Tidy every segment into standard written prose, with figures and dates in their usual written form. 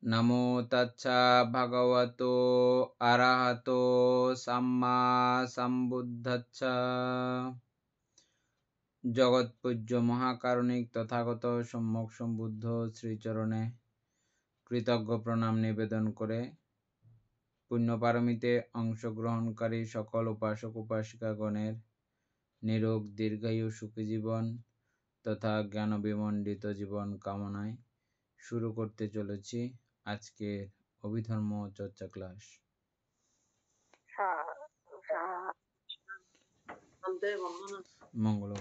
নমো তচ্ছা ভগবতো আরহতো সাম্মা সম্বুদ্ধচ্ছ। জগৎপূজ্য মহাকারুণিক তথাগত সম্যক সম্বুদ্ধ শ্রীচরণে কৃতজ্ঞ প্রণাম নিবেদন করে পুণ্যপারমিতে অংশগ্রহণকারী সকল উপাসক উপাসিকাগণের নিরোগ দীর্ঘায়ু সুখী জীবন তথা জ্ঞানবিমণ্ডিত জীবন কামনায় শুরু করতে চলেছি আজকের অভিধর্ম চর্চা ক্লাস। মঙ্গল।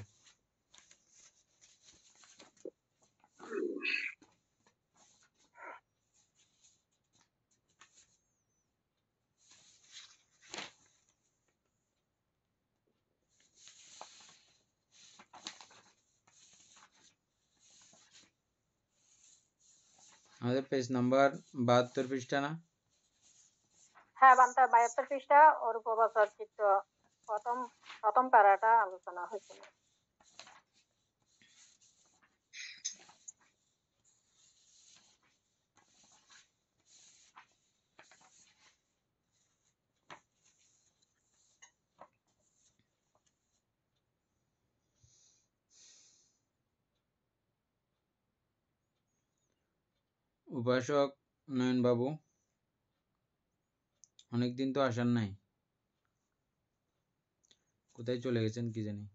আমাদের পেজ নাম্বার 72 পৃষ্ঠা না? হ্যাঁ, 72 পৃষ্ঠা অরূপবচর চিত্র প্রথম প্যারাটা আলোচনা হয়েছিল। উপাসক নয়ন বাবু, অনেকদিন তো আসার নাই, কোথায় চলে গেছেন কি জানি।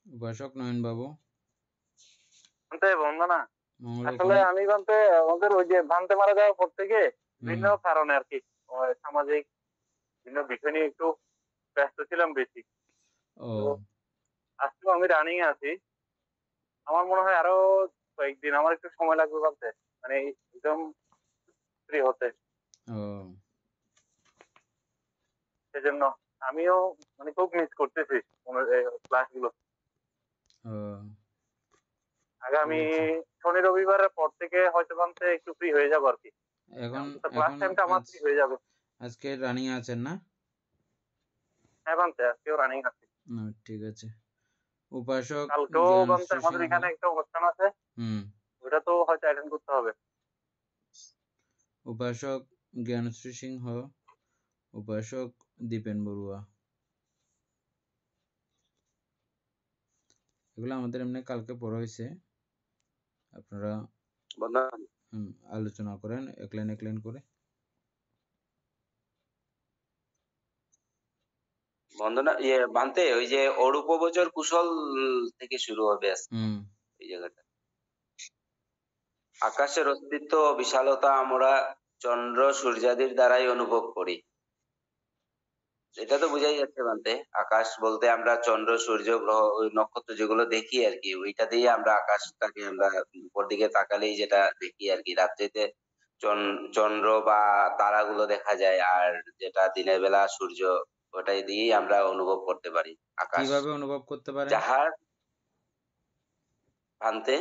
উপাসক নয়ন বাবু, বন্দনা মঙ্গল। আসলে আমি বলতে আমাদের ওই যে ভান্তে মারা যাওয়ার পর থেকে বিভিন্ন কারণে আর কি সামাজিক বিভিন্ন বিষয় নিয়ে একটু ব্যস্ত ছিলাম বেশি। আজকেও আমি রানিং আছি। আমার মনে হয় আরো কয়েকদিন আমার একটু সময় লাগবে বলতে, মানে একদম ফ্রি হতে। সেজন্য আমিও মানে খুব মিস করতেছি ক্লাস গুলো। আগামী শনি রবিবারের পর থেকে হয়তো ভাবতে একটু ফ্রি হয়ে যাবো আর কি। এখন ক্লাস টাইমটা আমার ফ্রি হয়ে যাবে। আজকে রানিং আছেন না? হ্যাঁ ভাবতে আজকেও রানিং আছে। ঠিক আছে। উপাসক কালকেও ভাবতে আমাদের এখানে একটা অনুষ্ঠান আছে, ওটা তো হয়তো অ্যাটেন্ড করতে হবে। উপাসক জ্ঞানশ্রী সিংহ, উপাসক দীপেন বড়ুয়া, এগুলো আমাদের এমনি কালকে পড়া হয়েছে। আপনারা আলোচনা করেন এক লাইন করে। বন্দনা বানতে ওই যে অরূপবচর কুশল থেকে শুরু হবে এই জায়গাটা। আকাশের অস্তিত্ব বিশালতা আমরা চন্দ্র সূর্যাদির দ্বারাই অনুভব করি। এটা তো বোঝাই যাচ্ছে বানতে। আকাশ বলতে আমরা চন্দ্র সূর্য গ্রহ নক্ষত্র যেগুলো দেখি আর কি, ওইটা দিয়ে আমরা আকাশটাকে আমরা উপর দিকে তাকালেই যেটা দেখি আর কি। রাত্রিতে চন্দ্র বা তারাগুলো দেখা যায়, আর যেটা দিনের বেলা সূর্য, ওটাই দিয়েই আমরা অনুভব করতে পারি আকাশ। কিভাবে অনুভব করতে পারেন? যাহার ভান্তে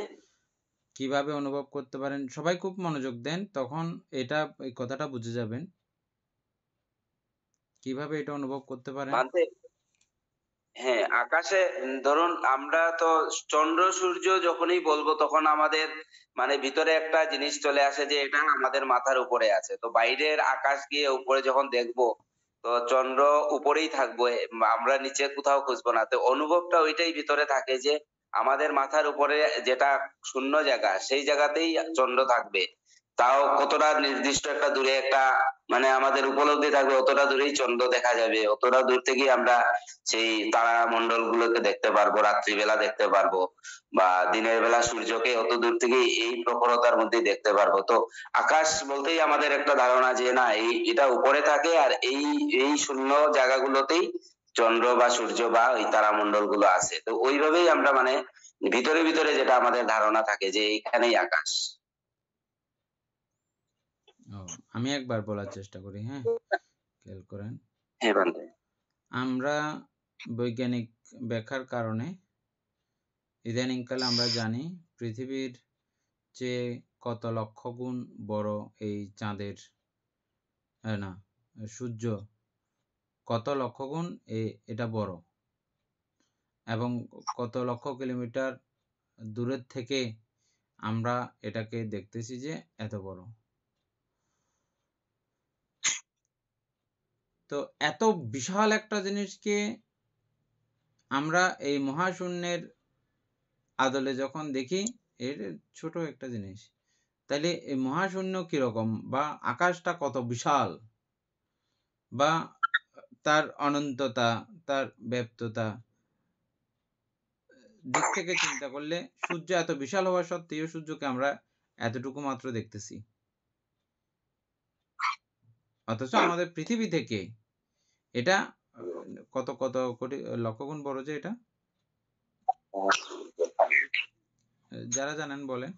কিভাবে অনুভব করতে পারেন? সবাই খুব মনোযোগ দেন, তখন এটা এই কথাটা বুঝে যাবেন। কিভাবে এটা অনুভব করতে পারেন? ভান্তে হ্যাঁ, আকাশে ধরুন আমরা তো চন্দ্র সূর্য যখনই বলবো তখন আমাদের মানে ভিতরে একটা জিনিস চলে আসে যে এটা আমাদের মাথার উপরে আছে। তো বাইরের আকাশ গিয়ে উপরে যখন দেখবো তো চন্দ্র উপরেই থাকবো, আমরা নিচে কোথাও খুঁজবো না। তো অনুভবটা ওইটাই ভিতরে থাকে যে আমাদের মাথার উপরে যেটা শূন্য জায়গা, সেই জায়গাতেই চন্দ্র থাকবে। তাও কতটা নির্দিষ্ট একটা দূরে একটা মানে আমাদের উপলব্ধি থাকবে, অতটা দূরেই চন্দ্র দেখা যাবে, অতটা দূর থেকেই আমরা সেই তারা মন্ডল গুলোকে দেখতে পারবো, রাত্রিবেলা দেখতে পারবো, বা দিনের বেলা সূর্যকে অত দূর থেকে এই প্রখরতার মধ্যে দেখতে পারবো। তো আকাশ বলতেই আমাদের একটা ধারণা যে না এটা উপরে থাকে, আর এই এই শূন্য জায়গাগুলোতেই চন্দ্র বা সূর্য বা ওই তারামণ্ডল গুলো আছে। তো ওইভাবেই আমরা মানে ভিতরে ভিতরে যেটা আমাদের ধারণা থাকে যে এইখানেই আকাশ। আমি একবার বলার চেষ্টা করি, হ্যাঁ, খেয়াল করেন। আমরা বৈজ্ঞানিক ব্যাখ্যার কারণে ইদানিংকালে আমরা জানি পৃথিবীর চেয়ে কত লক্ষ গুণ বড় এই চাঁদের, না সূর্য কত লক্ষ গুণ এটা বড়, এবং কত লক্ষ কিলোমিটার দূরের থেকে আমরা এটাকে দেখতেছি যে এত বড়। তো এত বিশাল একটা জিনিসকে আমরা এই মহাশূন্যের আদলে যখন দেখি, এর ছোট একটা জিনিস, তাহলে এই মহাশূন্য কিরকম বা আকাশটা কত বিশাল বা তার অনন্ততা, তার ব্যাপ্ততা দিক থেকে চিন্তা করলে সূর্য এত বিশাল হওয়া সত্ত্বেও সূর্যকে আমরা এতটুকু মাত্র দেখতেছি, অথচ আমাদের পৃথিবী থেকে এটা কত কত কোটি লক্ষ গুণ বড় যে এটা, যারা জানেন বলেন।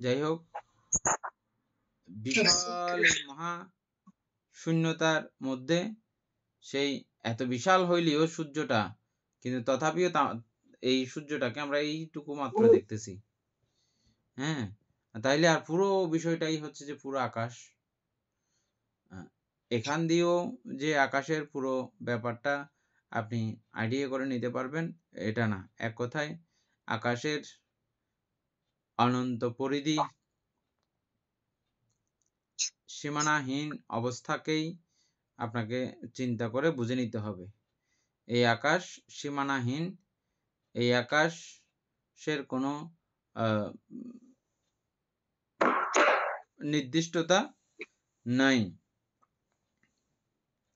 যাই হোক, বিশাল এই মহা শূন্যতার মধ্যে সেই এত বিশাল হইলেও সূর্যটা, কিন্তু তথাপিও এই সূর্যটাকে আমরা এইটুকু মাত্র দেখতেছি। হ্যাঁ, তাইলে আর পুরো বিষয়টাই হচ্ছে যে পুরো আকাশ। এখান দিয়েও যে আকাশের পুরো ব্যাপারটা আপনি আইডিয়া করে নিতে পারবেন এটা না। এক কথায় আকাশের অনন্ত পরিধি, সীমানাহীন অবস্থাকেই আপনাকে চিন্তা করে বুঝে নিতে হবে। এই আকাশ সীমানাহীন, এই আকাশের কোনো নির্দিষ্টতা নাই,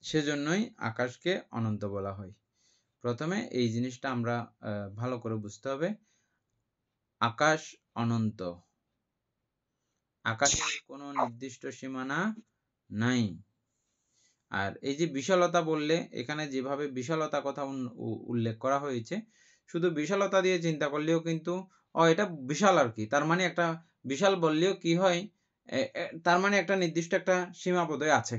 সেজন্যই আকাশকে অনন্ত বলা হয়। প্রথমে এই জিনিসটা আমরা ভালো করে বুঝতে হবে। আকাশ অনন্ত, আকাশের কোনো নির্দিষ্ট সীমানা নাই। আর এই যে বিশালতা বললে, এখানে যেভাবে বিশালতা কথা উল্লেখ করা হয়েছে, শুধু বিশালতা দিয়ে চিন্তা করলেও কিন্তু এটা বিশাল আর কি, তার মানে একটা বিশাল বললেও কি হয়, তার মানে একটা নির্দিষ্ট একটা সীমাবদ্ধ আছে।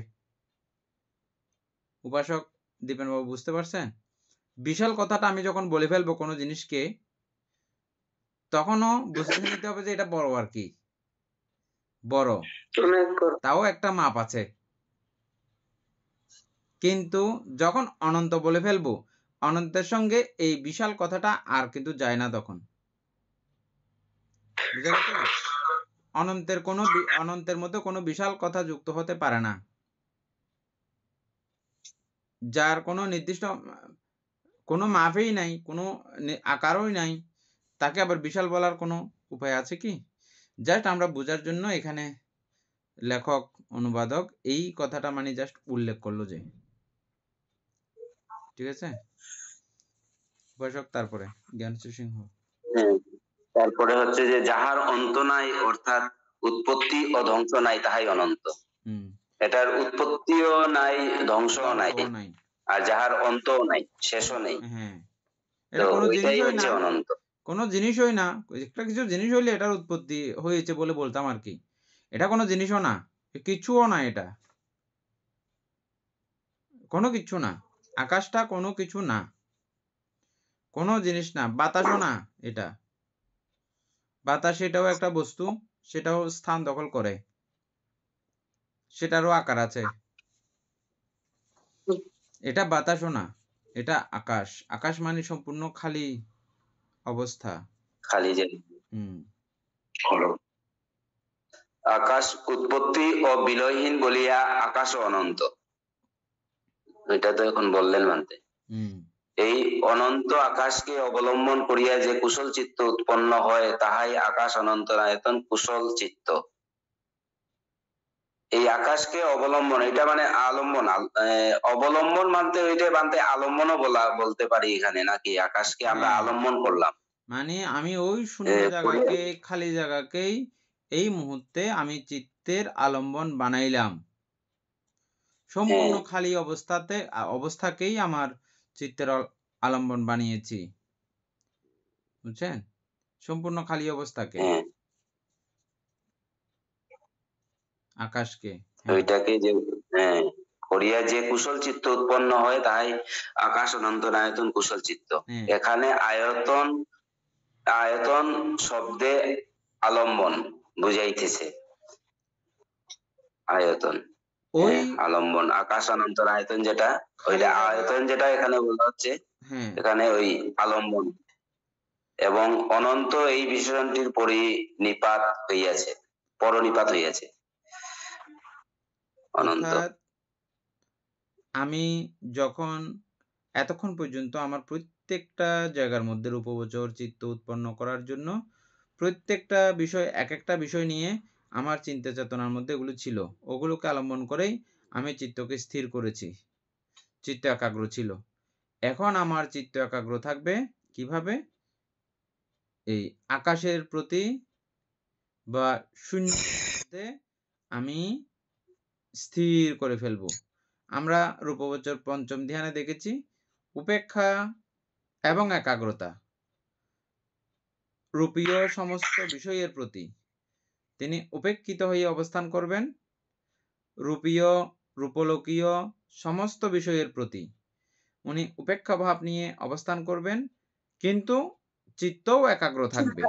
উপাসক দীপেনবাবু বুঝতে পারছেন? বিশাল কথাটা আমি যখন বলে ফেলবো কোনো জিনিসকে, তখনও বুঝতে নিতে হবে যে এটা বড় আর কি, বড়, তাও একটা মাপ আছে। কিন্তু যখন অনন্ত বলে ফেলবো, অনন্তের সঙ্গে এই বিশাল কথাটা আর কিন্তু যায় না তখন। বুঝা গেছে? অনন্তের মধ্যে কোনো বিশাল কথা যুক্ত হতে পারে না, যার কোনো নির্দিষ্ট কোনো মাপেই নাই, কোনো আকারই নাই, তাকে আবার বিশাল বলার কোনো উপায় আছে কি? জাস্ট আমরা বোঝার জন্য এখানে লেখক অনুবাদক এই কথাটা মানে জাস্ট উল্লেখ করলো যে, ঠিক আছে? উপাসক তারপরে জ্ঞানচন্দ্র সিংহ। তারপরে হচ্ছে যে যাহার অন্ত নাই, অর্থাৎ উৎপত্তি ও ধ্বংস নাই, তাহাই অনন্ত। এটার উৎপত্তিও নাই, ধ্বংসও নাই, আর যাহার অন্তও নাই, শেষও নেই। হ্যাঁ, এটা কোনো জিনিসই না, অনন্ত কোনো জিনিসই না। একটা কিছু জিনিস হইলে এটার উৎপত্তি হয়েছে বলে বলতাম আর কি। এটা কোনো জিনিসও না, কিছুও না, এটা কোনো কিছু না। আকাশটা কোনো কিছু না, কোনো জিনিস না, বাতাসও না। এটা বাতাস, এটাও একটা বস্তু, সেটাও স্থান দখল করে, সেটারও আকার আছে। এটা বাতাসও না, এটা আকাশ। আকাশ মানে সম্পূর্ণ খালি অবস্থা, খালি যে। আকাশ উৎপত্তি ও বিলয়হীন বলিয়া আকাশ অনন্ত, এটা তো এখন বললেন মানতে। এই অনন্ত আকাশকে অবলম্বন করিয়া যে কুশল চিত্ত উৎপন্ন হয়, তাহাই আকাশ অনন্তরায়তন কুশল চিত্ত। এই আকাশকে অবলম্বন, এটা মানে আলম্বন, অবলম্বন মানতে ওইটা মানতে আলম্বনও বলতে পারি এখানে, নাকি? আকাশকে আমরা আলম্বন করলাম, মানে আমি ওই শূন্য জায়গাকে, খালি জায়গাকেই এই মুহূর্তে আমি চিত্তের আলম্বন বানাইলাম। সম্পূর্ণ খালি অবস্থাকেই আমার চিত্তের আলম্বন বানিয়েছি, বুঝছেন? সম্পূর্ণ খালি অবস্থাকে, আকাশকে, ওইটাকে যে করিয়া যে কুশল চিত্ত উৎপন্ন হয়, তাই আকাশ অনন্তরায়তন কুশল চিত্ত। এখানে আয়তন, আয়তন শব্দে আলম্বন বুঝাইতেছে। আয়তন, ওই আলম্বন আকাশ অনন্তর আয়তন যেটা, ওইটা খালি জায়গা, আয়তন যেটা এখানে বলা হচ্ছে, হ্যাঁ এখানে ওই আলম্বন এবং অনন্ত এই বিশেষণটির পরিনিপাত হইয়াছে, পরনিপাত হইয়াছে অনন্ত। অর্থাৎ আমি যখন এতক্ষণ পর্যন্ত আমার প্রত্যেকটা জায়গার মধ্যে রূপগোচর চিত্ত উৎপন্ন করার জন্য প্রত্যেকটা বিষয়, এক একটা বিষয় নিয়ে আমার চিন্তা চেতনার মধ্যে এগুলো ছিল, ওগুলোকে অবলম্বন করেই আমি চিত্তকে স্থির করেছি, চিত্ত একাগ্র ছিল। এখন আমার চিত্ত একাগ্র থাকবে কিভাবে? এই আকাশের প্রতি বা শূন্যতে আমি স্থির করে ফেলবো। আমরা রূপগোচর পঞ্চম ধ্যানে দেখেছি উপেক্ষা এবং একাগ্রতা রূপীয় সমস্ত বিষয়ের প্রতি তিনি উপেক্ষিত হয়ে অবস্থান করবেন, রূপীয় রূপলোকীয় সমস্ত বিষয়ের প্রতি উনি উপেক্ষা ভাব নিয়ে অবস্থান করবেন, কিন্তু চিত্তও একাগ্র থাকবে,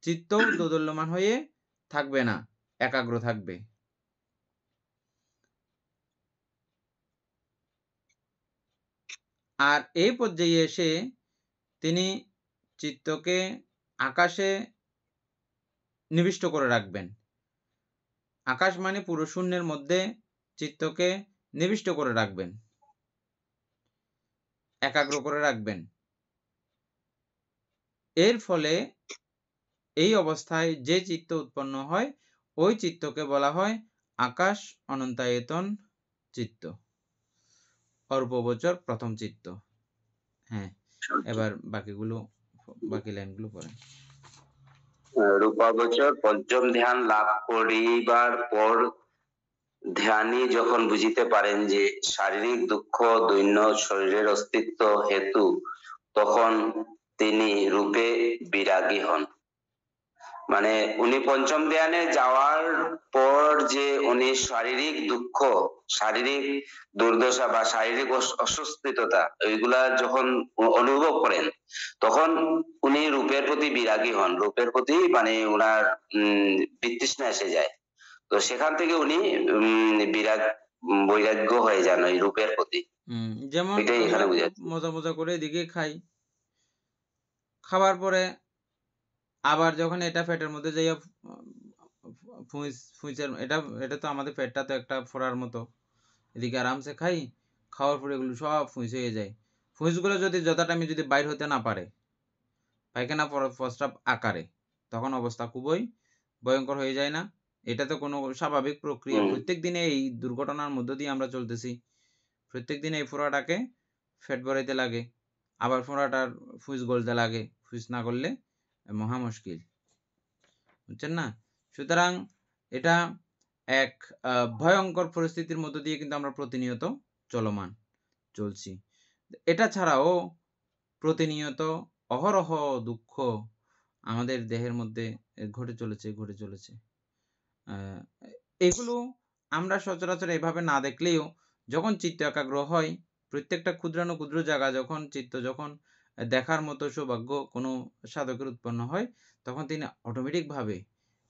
চিত্তও দোদুল্যমান হয়ে থাকবে না, একাগ্র থাকবে। আর এই পর্যায়ে এসে তিনি চিত্তকে আকাশে নিবিষ্ট করে রাখবেন। আকাশ মানে পুরো শূন্যের মধ্যে চিত্তকে নিবিষ্ট করে রাখবেন, একাগ্র করে রাখবেন। এর ফলে এই অবস্থায় যে চিত্ত উৎপন্ন হয় ওই চিত্তকে বলা হয় আকাশ অনন্তায়তন চিত্ত, অরূপগোচর প্রথম চিত্ত। হ্যাঁ, এবার বাকি লাইনগুলো পড়েন। রূপগোচর পঞ্চম ধ্যান লাভ করিবার পর ধ্যানী যখন বুঝিতে পারেন যে শারীরিক দুঃখ দৈন্য শরীরের অস্তিত্ব হেতু, তখন তিনি রূপে বিরাগী হন। মানে উনি পঞ্চম ধ্যানে যাওয়ার পর যে উনি শারীরিক দুঃখ, শারীরিক দুর্দশা বা শারীরিক অস্বস্তিতা এইগুলা যখন অনুভব করেন, তখন উনি রূপের প্রতি বিরাগী হন, রূপের প্রতি মানে উনার বিতৃষ্ণা এসে যায়। তো সেখান থেকে উনি বৈরাগ্য হয়ে যান ওই রূপের প্রতি। যেমন এটাই আমরা এখানে খুব বোঝাচ্ছে। মজা মজা করে এদিকে খাই, খাবার পরে আবার যখন এটা পেটের মধ্যে যাইয়া ফুঁইচের এটা তো আমাদের পেটটা তো একটা ফোড়ার মতো, এদিকে আরামসে খাই, খাওয়ার পরে এগুলো সব ফুঁইচ হয়ে যায়। ফুঁইচগুলো যদি যথাটাইমে যদি বাইর হতে না পারে পায়খানা প্রস্রাব আকারে, তখন অবস্থা খুবই ভয়ঙ্কর হয়ে যায় না? এটা তো কোনো স্বাভাবিক প্রক্রিয়া, প্রত্যেক দিনে এই দুর্ঘটনার মধ্য দিয়ে আমরা চলতেছি। প্রত্যেক দিনে এই ফোড়াটাকে ফ্যাট বাড়াইতে লাগে, আবার ফোড়াটার ফুঁইচ গলতে লাগে, ফুঁইচ না করলে মহা মুশকিল, বুঝছেন না? সুতরাং এটা এক ভয়ঙ্কর পরিস্থিতির মধ্য দিয়ে কিন্তু আমরা প্রতিনিয়ত চলছি। এটা ছাড়াও প্রতিনিয়ত অহরহ দুঃখ আমাদের দেহের মধ্যে ঘটে চলেছে। এগুলো আমরা সচরাচর এভাবে না দেখলেও যখন চিত্ত একাগ্র হয়, প্রত্যেকটা ক্ষুদ্রাণুক্ষুদ্র জায়গা যখন চিত্ত যখন দেখার মতো সৌভাগ্য কোনো সাধকের উৎপন্ন হয়, তখন তিনি অটোমেটিকভাবে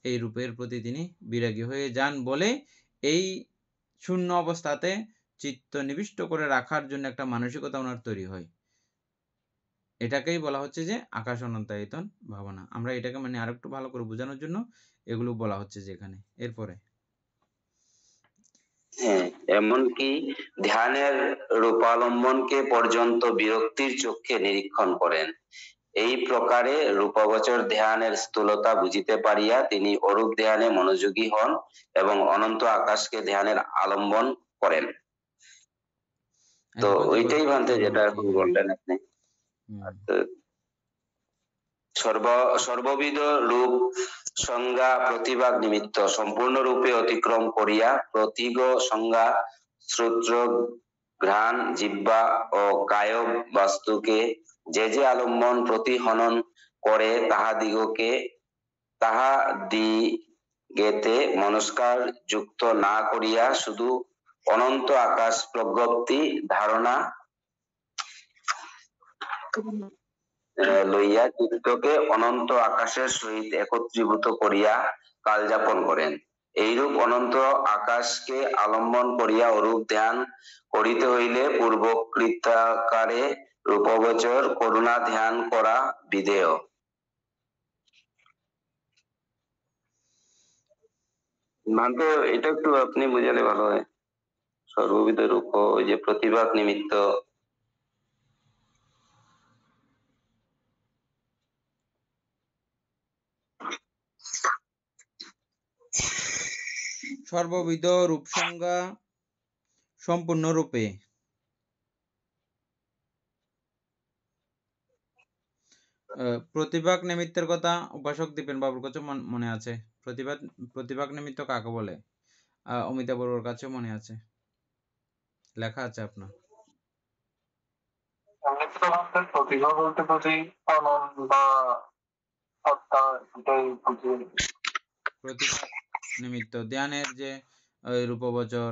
এই রূপের প্রতি তিনি বিরাগী হয়ে যান বলে এই শূন্য অবস্থাতে চিত্ত নিবিষ্ট করে রাখার জন্য একটা মানসিকতা ওনার তৈরি হয়। এটাকেই বলা হচ্ছে যে আকাশ অনন্তায়তন ভাবনা। আমরা এটাকে মানে আরেকটু ভালো করে বোঝানোর জন্য এগুলো বলা হচ্ছে যে এখানে। এরপরে এমনকি ধ্যানের রূপালম্বনকে পর্যন্ত বিরক্তির চক্ষে নিরীক্ষণ করেন। এই প্রকারে রূপগোচর ধ্যানের স্থূলতা বুঝিতে পারিয়া তিনি অরূপ ধ্যানে মনোযোগী হন এবং অনন্ত আকাশকে ধ্যানের আলম্বন করেন। তো ওইটাই ভান্তে যেটা এখন বললেন আপনি, সর্ববিধ রূপ সংজ্ঞা প্রতিভাগ নিমিত্ত সম্পূর্ণরূপে অতিক্রম করিয়া প্রতীগ সংজ্ঞা শ্রোত্র ঘ্রাণ জিহ্বা ও কায় বস্তুকে যে যে আলম্বন প্রতিহনন করে তাহাদিগেতে মনস্কার যুক্ত না করিয়া শুধু অনন্ত আকাশ প্রজ্ঞপ্তি ধারণা লইয়া চিত্তকে অনন্ত আকাশের সহিত একত্রীভূত করিয়া কালযাপন করেন। এইরূপ অনন্ত আকাশকে আলম্বন করিয়া অরূপ ধ্যান করিতে হইলে পূর্বকৃতাকারে রূপগোচর করুণা ধ্যান করা বিধেয়। ভান্তে এটা একটু আপনি বুঝালে ভালো হয়। সর্ববিধ রূপ ওই যে প্রতিভাগ নিমিত্ত সর্ববিধ রূপ সংজ্ঞা সম্পূর্ণরূপে। প্রতিভাগ নিমিত্তের কথা উপাসক দীপেন বাবুর কাছে মনে আছে। প্রতিভাগ নিমিত্ত কাকে বলে অমিতা বড়ুর কাছে মনে আছে, লেখা আছে আপনার। প্রতিভা বলতে বুঝি বা সত্তা, এটাই বুঝি। প্রতিভাগ নিমিত্ত ধ্যানের যে রূপবচর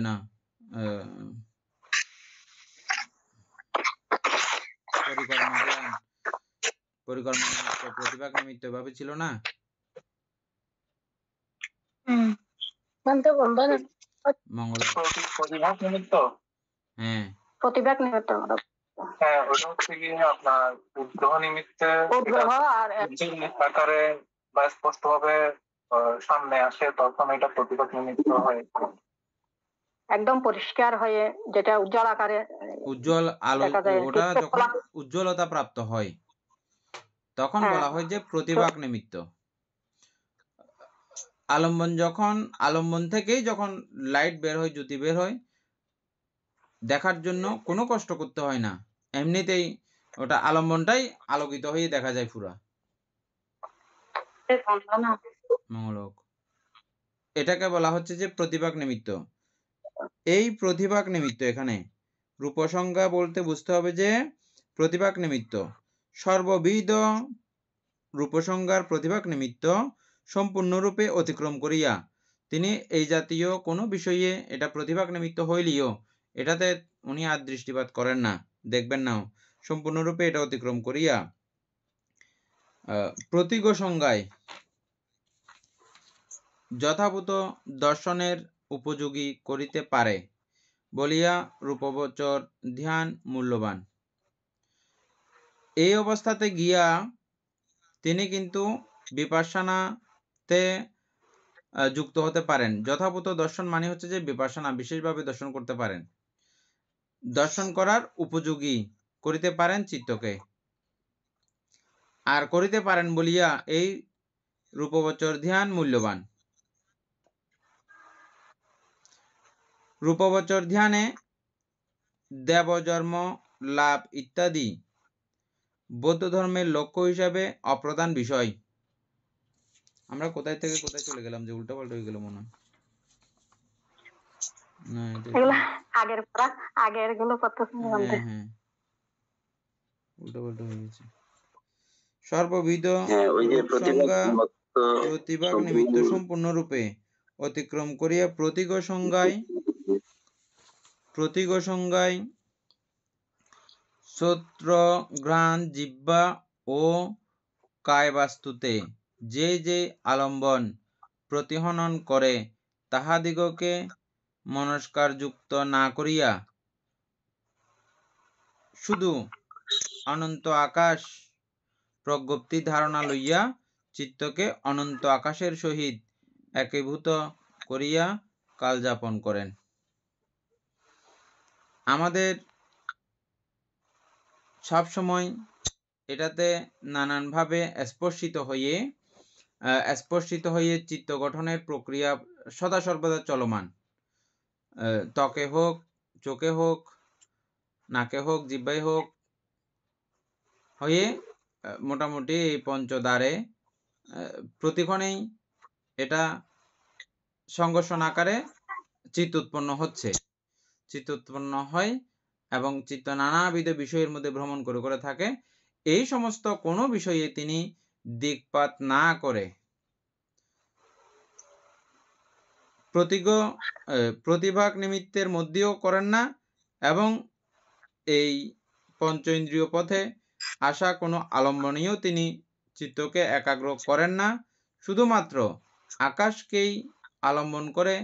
না পরিকর্ম ধ্যান, পরিকর্ম নিমিত্ত প্রতিভাগ নিমিত্ত ভাবে ছিল না। মঙ্গল প্রতিভাগ নিমিত্ত, হ্যাঁ প্রতিভাগ নিমিত্ত, হ্যাঁ ওটা হচ্ছে কি আপনার উদ্গ্রহ নিমিত্তে আর আকারে বা স্পষ্ট ভাবে সামনে আসে, তখন এটা প্রতিভাগ নিমিত্ত হয়। একদম পরিষ্কার হয়ে যেটা উজ্জ্বল আকারে উজ্জ্বল আলো, ওটা যখন উজ্জ্বলতা প্রাপ্ত হয় তখন বলা হয় যে প্রতিভাগ নিমিত্ত। আলম্বন থেকেই যখন লাইট বের হয়, জ্যোতি বের হয়, দেখার জন্য কোনো কষ্ট করতে হয় না, এমনিতেই ওটা আলম্বনটাই আলোকিত হয়ে দেখা যায় পুরা মঙ্গলক। এটাকে বলা হচ্ছে যে প্রতিভাগ নিমিত্ত। এই প্রতিভাগ নিমিত্ত এখানে রূপসংজ্ঞা বলতে বুঝতে হবে যে প্রতিভাগ নিমিত্ত, সর্ববিধ রূপসংজ্ঞার প্রতিভাগ নিমিত্ত সম্পূর্ণরূপে অতিক্রম করিয়া তিনি এই জাতীয় কোনো বিষয়ে এটা প্রতিভাগ নিমিত্ত হইলেও এটাতে উনি আর দৃষ্টিপাত করেন না, দেখবেন না, সম্পূর্ণরূপে এটা অতিক্রম করিয়া প্রতীক সংজ্ঞায় যথাভূত দর্শনের উপযোগী করিতে পারে বলিয়া রূপবচর ধ্যান মূল্যবান। এই অবস্থাতে গিয়া তিনি কিন্তু বিপাশানাতে যুক্ত হতে পারেন। যথাভূত দর্শন মানে হচ্ছে যে বিপাশানা, বিশেষভাবে দর্শন করতে পারেন, দর্শন করার উপযোগী করিতে পারেন চিত্তকে। আর করিতে পারেন বলিয়া এই রূপবচর ধ্যান মূল্যবান। রূপবচর ধ্যানে দেবজন্ম লাভ ইত্যাদি বৌদ্ধ ধর্মের লক্ষ্য হিসাবে অপ্রধান বিষয়। আমরা কোথায় থেকে কোথায় চলে গেলাম যে উল্টা পাল্টা হয়ে গেল মনে হয়। উল্টা পাল্টা হয়ে গেছে। সর্ববিধ রূপসংজ্ঞা প্রতিভাগ নিমিত্ত সম্পূর্ণরূপে অতিক্রম করিয়া প্রতীক সংজ্ঞায় শ্রোত্র ঘ্রাণ জিহ্বা ও কায়বাস্তুতে যে যে আলম্বন প্রতিহনন করে তাহাদিগকে মনস্কারযুক্ত না করিয়া শুধু অনন্ত আকাশ প্রজ্ঞপ্তি ধারণা লইয়া চিত্তকে অনন্ত আকাশের সহিত একীভূত করিয়া কালযাপন করেন। আমাদের সবসময় এটাতে নানানভাবে স্পর্শিত হয়ে চিত্ত গঠনের প্রক্রিয়া সদা সর্বদা চলমান। ত্বকে হোক, চোখে হোক, নাকে হোক, জিহ্বায় হোক, হয়ে মোটামুটি এই পঞ্চদ্বারে প্রতিক্ষণেই এটা সংঘর্ষণ আকারে চিত্ত উৎপন্ন হয় এবং চিত্ত নানাবিধ বিষয়ের মধ্যে ভ্রমণ করে থাকে। এই সমস্ত কোনো বিষয়ে তিনি দিকপাত না করে প্রতিভাগ নিমিত্তের মধ্যেও করেন না এবং এই পঞ্চ ইন্দ্রিয় পথে আসা কোনো আলম্বনীয় তিনি চিত্তকে একাগ্র করেন না। শুধুমাত্র আকাশকেই আলম্বন করে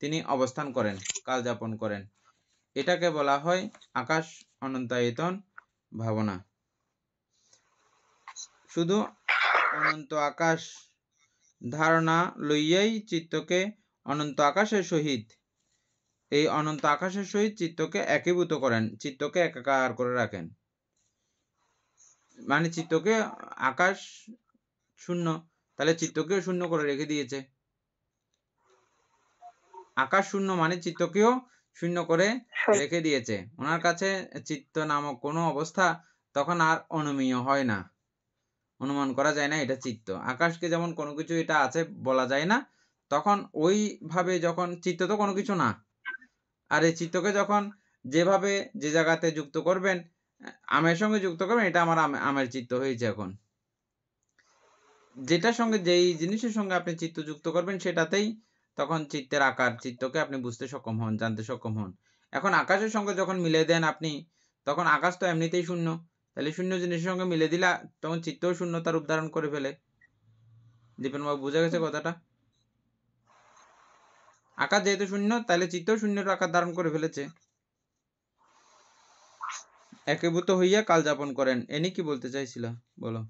তিনি অবস্থান করেন, কাল যাপন করেন। এটাকে বলা হয় আকাশ অনন্তায়তন ভাবনা। শুধু অনন্ত আকাশ ধারণা লইয়াই চিত্তকে অনন্ত আকাশের সহিত, এই অনন্ত আকাশের সহিত চিত্তকে একীভূত করেন, চিত্তকে একাকার করে রাখেন। মানে চিত্তকে, আকাশ শূন্য, তাহলে চিত্তকেও শূন্য করে রেখে দিয়েছে। আকাশ শূন্য মানে চিত্তকেও শূন্য করে রেখে দিয়েছে। ওনার কাছে চিত্ত নামক কোনো অবস্থা তখন আর অনুমেয় হয় না, অনুমান করা যায় না এটা চিত্ত। আকাশকে যেমন কোনো কিছু এটা আছে বলা যায় না, তখন ওইভাবে যখন চিত্ত তো কোনো কিছু না, আর এই চিত্তকে যখন যেভাবে যে জায়গাতে যুক্ত করবেন, আমের সঙ্গে যুক্ত করবেন, এটা আমার আমের চিত্ত হয়েছে। এখন যেটার সঙ্গে, যেই জিনিসের সঙ্গে আপনি চিত্ত যুক্ত করবেন, সেটাতেই তখন চিত্তের আকার, চিত্তকে আপনি বুঝতে সক্ষম হন, জানতে সক্ষম হন। এখন আকাশের সঙ্গে যখন মিলে দেন আপনি, তখন আকাশ তো এমনিতেই শূন্য, তাহলে শূন্য জিনিসের সঙ্গে মিলে দিলে তখন চিত্তও শূন্যতার রূপ ধারণ করে ফেলে। দীপেনবাবু, বোঝা গেছে কথাটা? আকাশ যেহেতু শূন্য, তাহলে চিত্তও শূন্যের আকার ধারণ করে ফেলেছে। একীভূত হইয়া কাল যাপন করেন, এনি কি বলতে চাইছিল, বলো।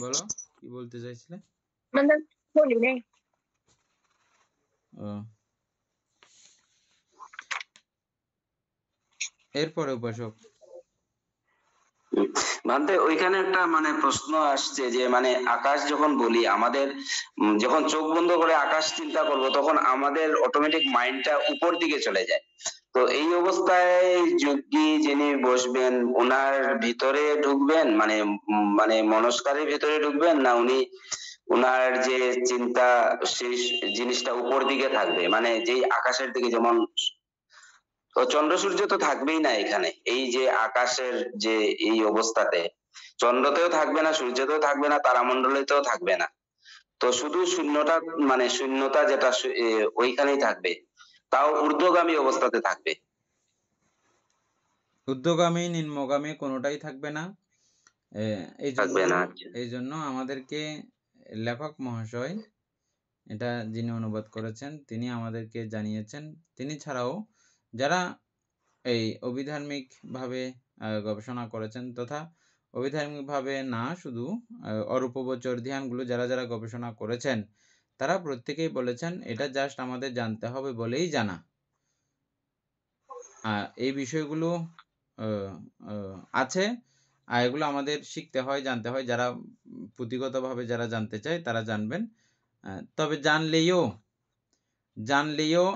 বলো কি বলতে চাইছিলে। এরপরে উপাসক ভাবতে ওইখানে একটা মানে প্রশ্ন আসছে যে মানে আকাশ যখন বলি আমাদের যখন চোখ বন্ধ করে আকাশ চিন্তা করব, তখন আমাদের অটোমেটিক মাইন্ডটা উপর দিকে চলে যায়। তো এই অবস্থায় যোগী যিনি বসবেন, ওনার ভিতরে ঢুকবেন, মানে মনস্কারের ভিতরে ঢুকবেন, না উনি ওনার যে চিন্তা সেই জিনিসটা উপর দিকে থাকবে, মানে যেই আকাশের দিকে, যেমন তো চন্দ্র সূর্য তো থাকবেই না এখানে, এই যে আকাশের যে এই অবস্থাতে চন্দ্রতেও থাকবে না, সূর্যতেও থাকবে না, তারামণ্ডলেতেও থাকবে না। তো শুধু শূন্যটা, মানে শূন্যতা যেটা ওইখানেই থাকবে, তাও ঊর্ধ্বগামী অবস্থাতে থাকবে। ঊর্ধ্বগামী নিম্নগামী কোনোটাই থাকবে না। থাকবে না। এই জন্য আমাদেরকে লেখক মহাশয়, এটা যিনি অনুবাদ করেছেন, তিনি আমাদেরকে জানিয়েছেন, তিনি ছাড়াও যারা এই অভিধার্মিক ভাবে গবেষণা করেছেন, তথা অভিধার্মিক ভাবে না, শুধু অরূপবচর ধ্যানগুলো যারা যারা গবেষণা করেছেন, তারা প্রত্যেকেই বলেছেন এটা জাস্ট আমাদের জানতে হবে বলেই জানা। এই বিষয়গুলো আছে, আর এগুলো আমাদের শিখতে হয়, জানতে হয়। যারা পুঁথিগতভাবে যারা জানতে চায় তারা জানবেন। তবে জানলেও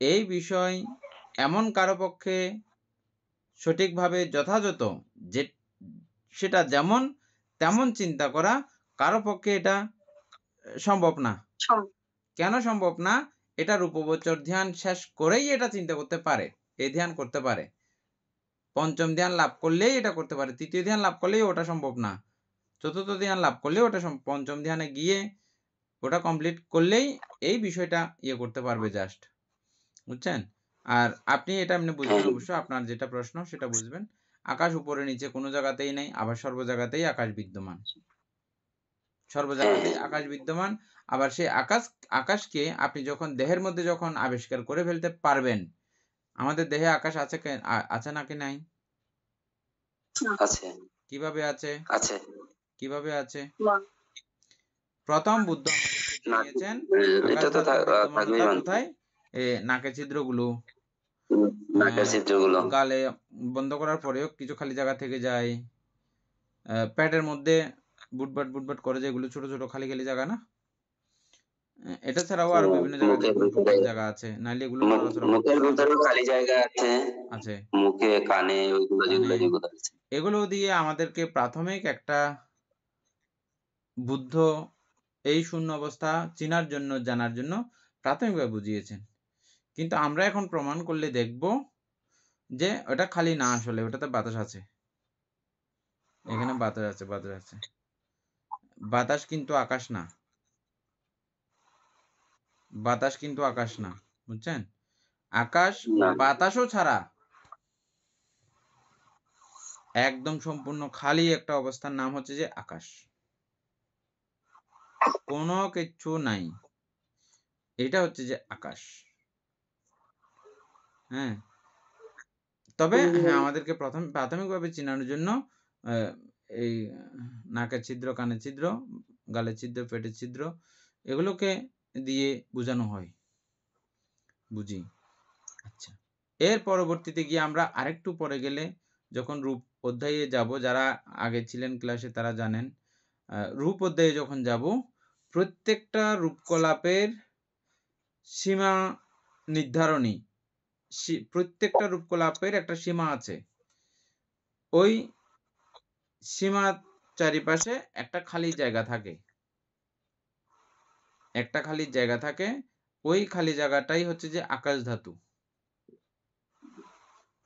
এই বিষয় এমন কারো পক্ষে সঠিকভাবে যথাযথ যে সেটা যেমন তেমন চিন্তা করা কারো পক্ষে এটা সম্ভব না। কেন সম্ভব না? এটা রূপবচর ধ্যান শেষ করেই এটা চিন্তা করতে পারে, এই ধ্যান করতে পারে। পঞ্চম ধ্যান লাভ করলেই এটা করতে পারে, তৃতীয় ধ্যান লাভ করলেই ওটা সম্ভব না, চতুর্থ ধ্যান লাভ করলেই ওটা পঞ্চম ধ্যানে গিয়ে ওটা কমপ্লিট করলেই এই বিষয়টা করতে পারবে জাস্ট, বুঝছেন? আর আপনি এটা এমনি বুঝবেন, অবশ্য আপনার যেটা প্রশ্ন সেটা বুঝবেন। আকাশ উপরে নিচে কোনো জায়গাতেই নেই, আবার সর্ব জায়গাতেই আকাশ বিদ্যমান, সর্ব জায়গাতেই আকাশ বিদ্যমান। আবার সেই আকাশকে আপনি যখন দেহের মধ্যে যখন আবিষ্কার করে ফেলতে পারবেন, আমাদের দেহে আকাশ আছে নাকি নাই? আছে। কিভাবে আছে? আছে। কিভাবে আছে? প্রথম বুদ্ধ দিয়েছেন এটা তো বিদ্যমানতা কোথায়? নাকের ছিদ্রগুলো, গালে বন্ধ করার পরেও কিছু খালি জায়গা থেকে যায়, পেটের মধ্যে বুটবাট বুটবাট করে যেগুলো ছোট ছোট খালি খালি জায়গা না, এটা ছাড়াও আরো বিভিন্ন জায়গা আছে, নাইলে এগুলো মুখের ভিতরে খালি জায়গা আছে, মুখে কানে, ওইগুলো যেগুলো আছে, এগুলো দিয়ে আমাদেরকে প্রাথমিক একটা বুদ্ধ এই শূন্য অবস্থা চেনার জন্য, জানার জন্য প্রাথমিকভাবে বুঝিয়েছেন। কিন্তু আমরা এখন প্রমাণ করলে দেখব যে ওটা খালি না, আসলে ওটাতে বাতাস আছে, এখানে বাতাস আছে, বাতাস কিন্তু আকাশ না, বাতাস কিন্তু আকাশ না, বুঝছেন? আকাশ না বাতাসও ছাড়া একদম সম্পূর্ণ খালি একটা অবস্থার নাম হচ্ছে যে আকাশ। কোনো কিছু নাই, এটা হচ্ছে যে আকাশ। হ্যাঁ, তবে হ্যাঁ, আমাদেরকে প্রাথমিকভাবে চেনানোর জন্য এই নাকের ছিদ্র, কানের ছিদ্র, গালের ছিদ্র, পেটের ছিদ্র এগুলোকে দিয়ে বোঝানো হয়, বুঝি। আচ্ছা, এর পরবর্তীতে গিয়ে আমরা আরেকটু পরে গেলে যখন রূপ অধ্যায়ে যাব, যারা আগে ছিলেন ক্লাসে তারা জানেন, রূপ অধ্যায়ে যখন যাব, প্রত্যেকটা রূপকলাপের সীমা নির্ধারণী, প্রত্যেকটা রূপকলাপের একটা সীমা আছে। ওই সীমার চারিপাশে একটা খালি জায়গা থাকে, একটা খালি জায়গা থাকে। ওই খালি জায়গাটাই হচ্ছে যে আকাশ ধাতু।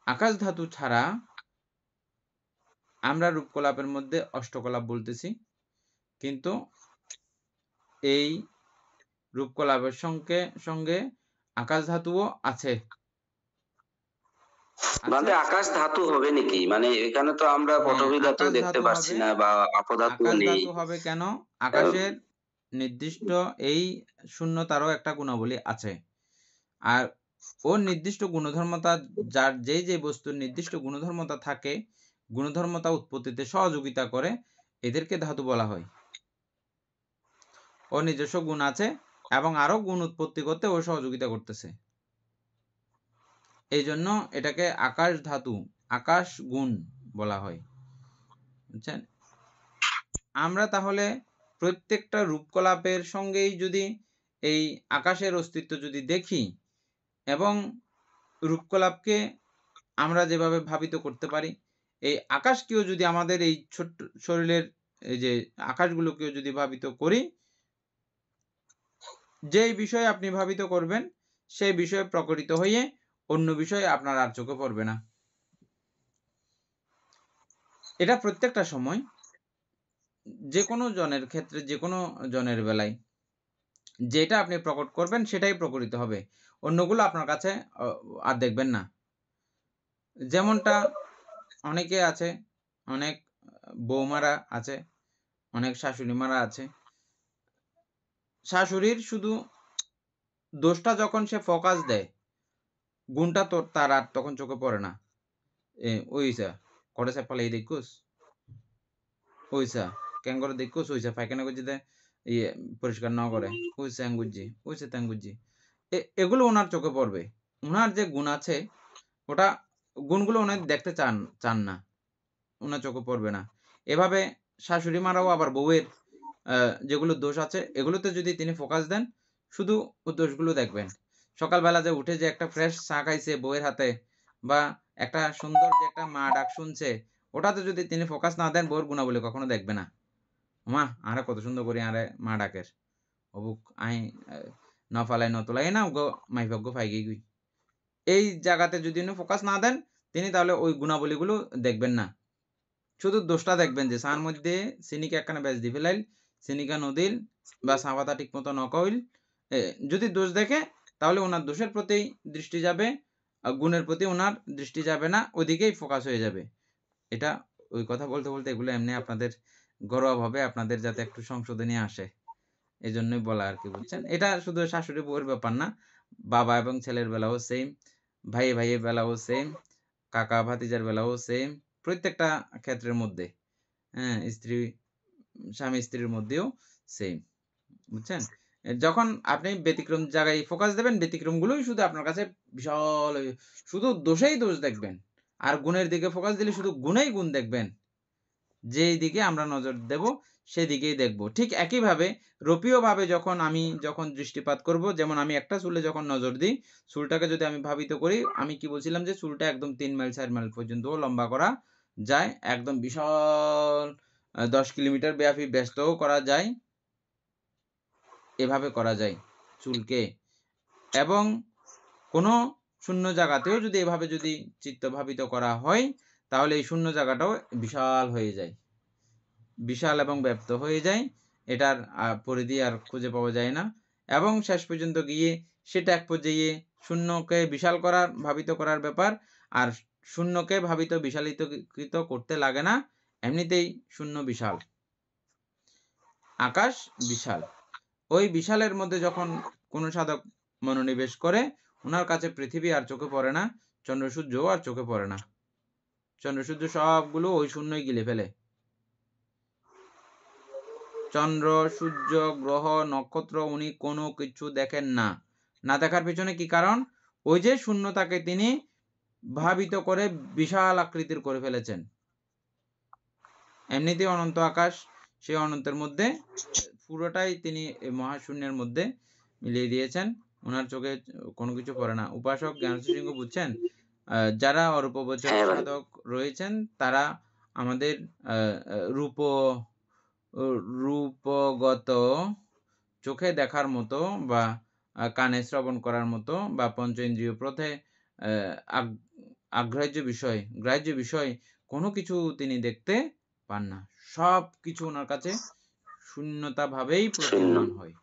আকাশ ধাতু ছাড়া আমরা রূপকলাপের মধ্যে অষ্টকলাপ বলতেছি, কিন্তু এই রূপকলাপের সঙ্গে সঙ্গে আকাশ ধাতুও আছে। মানে আকাশ ধাতু হবে নাকি? মানে এখানে তো আমরা হ্যাঁ, পটভি ধাতু আকাশ দেখতে ধাতু পাচ্ছি হবে। না বা অপধাতু আকাশ নেই। ধাতু হবে কেন? আকাশের নির্দিষ্ট এই শূন্যতারও একটা গুণাবলী আছে, আর ওর নির্দিষ্ট গুণধর্মতা, যার যে বস্তুর নির্দিষ্ট গুণধর্মতা থাকে, গুণধর্মতা উৎপত্তিতে সহযোগিতা করে, এদেরকে ধাতু বলা হয়। ওর নিজস্ব গুণ আছে এবং আরো গুণ উৎপত্তি করতে ও সহযোগিতা করতেছে, এই জন্য এটাকে আকাশ ধাতু, আকাশ গুণ বলা হয়, বুঝছেন? আমরা তাহলে প্রত্যেকটা রূপকলাপের সঙ্গেই যদি এই আকাশের অস্তিত্ব যদি দেখি, এবং রূপকলাপকে আমরা যেভাবে ভাবিত করতে পারি, এই আকাশকেও যদি আমাদের এই ছোট্ট শরীরের এই যে আকাশগুলোকেও যদি ভাবিত করি, যেই বিষয়ে আপনি ভাবিত করবেন সেই বিষয়ে প্রকটিত হয়ে অন্য বিষয়ে আপনার আর চোখে পড়বে না। এটা প্রত্যেকটা সময় যে কোনো জনের ক্ষেত্রে, যে কোনো জনের বেলায় যেটা আপনি প্রকট করবেন সেটাই প্রকটিত হবে, অন্যগুলো আপনার কাছে আর দেখবেন না। যেমনটা অনেকে আছে, অনেক বৌমারা আছে, অনেক শাশুড়িমারা আছে, শাশুড়ির শুধু দোষটা যখন সে ফোকাস দেয়, গুণটা তো তার আর তখন চোখে পড়ে না। ওইসা করেছে পালে এই দেখুস, ওইসা কেন করে দেখুস, ওইসা পায়খানা করছি ইয়ে পরিষ্কার না করে, ওইসা অ্যাঙ্গুজি, ওইসা ত্যাঙ্গুজি, এগুলো ওনার চোখে পড়বে। ওনার যে গুণ আছে, ওটা গুণগুলো উনি দেখতে চান না, ওনার চোখে পড়বে না। এভাবে শাশুড়ি মারাও আবার বউয়ের যেগুলো দোষ আছে এগুলোতে যদি তিনি ফোকাস দেন, শুধু ও দোষগুলো দেখবেন। সকালবেলা যে উঠে যে একটা ফ্রেশ চা খাইছে বউয়ের হাতে, বা একটা সুন্দর যে একটা মা ডাক শুনছে, ওটাতে যদি তিনি ফোকাস না দেন, বউয়ের গুণাবলী কখনো দেখবে না। মা আরে কত সুন্দর করি আরে মা ডাকের, অবুক আই নফালাই নতলাই না গো মাইভাগ্য ফাইগেই গুই, এই জায়গাতে যদি উনি ফোকাস না দেন, তিনি তাহলে ওই গুণাবলীগুলো দেখবেন না, শুধু দোষটা দেখবেন যে চার মধ্যে চিনিকে একখানে বেচ দি ফেলাইল, চিনিকা নদীল বা চা পাতা ঠিক মতো নকইল, যদি দোষ দেখে তাহলে ওনার দোষের প্রতি দৃষ্টি যাবে, গুণের প্রতি ওনার দৃষ্টি যাবে না, ওইদিকেই ফোকাস হয়ে যাবে। এটা ওই কথা বলতে বলতে এগুলো এমনি আপনাদের ঘরোয়াভাবে আপনাদের যাতে একটু সংশোধনী আসে, এই জন্যই বলা আর কি, বুঝছেন? এটা শুধু শাশুড়ি বউয়ের ব্যাপার না, বাবা এবং ছেলের বেলাও সেম, ভাইয়ে ভাইয়ের বেলাও সেম, কাকা ভাতিজার বেলাও সেম, প্রত্যেকটা ক্ষেত্রের মধ্যে, হ্যাঁ, স্বামী স্ত্রীর মধ্যেও সেম, বুঝছেন? যখন আপনি ব্যতিক্রম জায়গায় ফোকাস দেবেন, ব্যতিক্রমগুলোই শুধু আপনার কাছে বিশাল শুধু দোষেই দোষ দেখবেন, আর গুণের দিকে ফোকাস দিলে শুধু গুণেই গুণ দেখবেন। যেই দিকে আমরা নজর দেব সেদিকেই দেখব। ঠিক একইভাবে রূপীয়ভাবে যখন দৃষ্টিপাত করব, যেমন আমি একটা চুলে যখন নজর দিই, চুলটাকে যদি আমি ভাবিত করি, আমি কি বলছিলাম যে চুলটা একদম ৩ মাইল ৪ মাইল পর্যন্ত লম্বা করা যায়, একদম বিশাল ১০ কিলোমিটার ব্যাপী ব্যস্তও করা যায়, এভাবে করা যায় চুলকে। এবং কোনো শূন্য জায়গাতেও যদি এভাবে যদি চিত্ত ভাবিত করা হয়, তাহলে এই শূন্য জায়গাটাও বিশাল হয়ে যায়, বিশাল এবং ব্যাপ্ত হয়ে যায়, এটার পরিধি আর খুঁজে পাওয়া যায় না, এবং শেষ পর্যন্ত গিয়ে সেটা এক পর্যায়ে শূন্যকে বিশাল করার ভাবিত করার ব্যাপার, আর শূন্যকে ভাবিত বিশালিতকৃত করতে লাগে না, এমনিতেই শূন্য বিশাল, আকাশ বিশাল। ওই বিশালের মধ্যে যখন কোনো সাধক মনোনিবেশ করে, ওনার কাছে পৃথিবী আর চোখে পড়ে না, চন্দ্র সূর্যও আর চোখে পড়ে না। চন্দ্র সূর্য সবগুলো ওই শূন্যই গিলে ফেলে। চন্দ্র সূর্য গ্রহ নক্ষত্র উনি কোনো কিছু দেখেন না। না দেখার পিছনে কি কারণ? ওই যে শূন্যতাকে তিনি ভাবিত করে বিশাল আকৃতির করে ফেলেছেন। এমনিতেই অনন্ত আকাশ, সেই অনন্তের মধ্যে পুরোটাই তিনি মহাশূন্যের মধ্যে মিলিয়ে দিয়েছেন, ওনার চোখে কোনো কিছু পড়ে না। উপাসক জ্ঞানেশ্বর সিংহ বুঝছেন? যারা অরূপবচর সাধক রয়েছেন তারা আমাদের রূপগত চোখে দেখার মতো বা কানে শ্রবণ করার মতো বা পঞ্চ ইন্দ্রিয় পথে গ্রাহ্য বিষয় কোনো কিছু তিনি দেখতে পান না। সব কিছু ওনার কাছে শূন্যতা ভাবেই প্রতীয়মান হয়,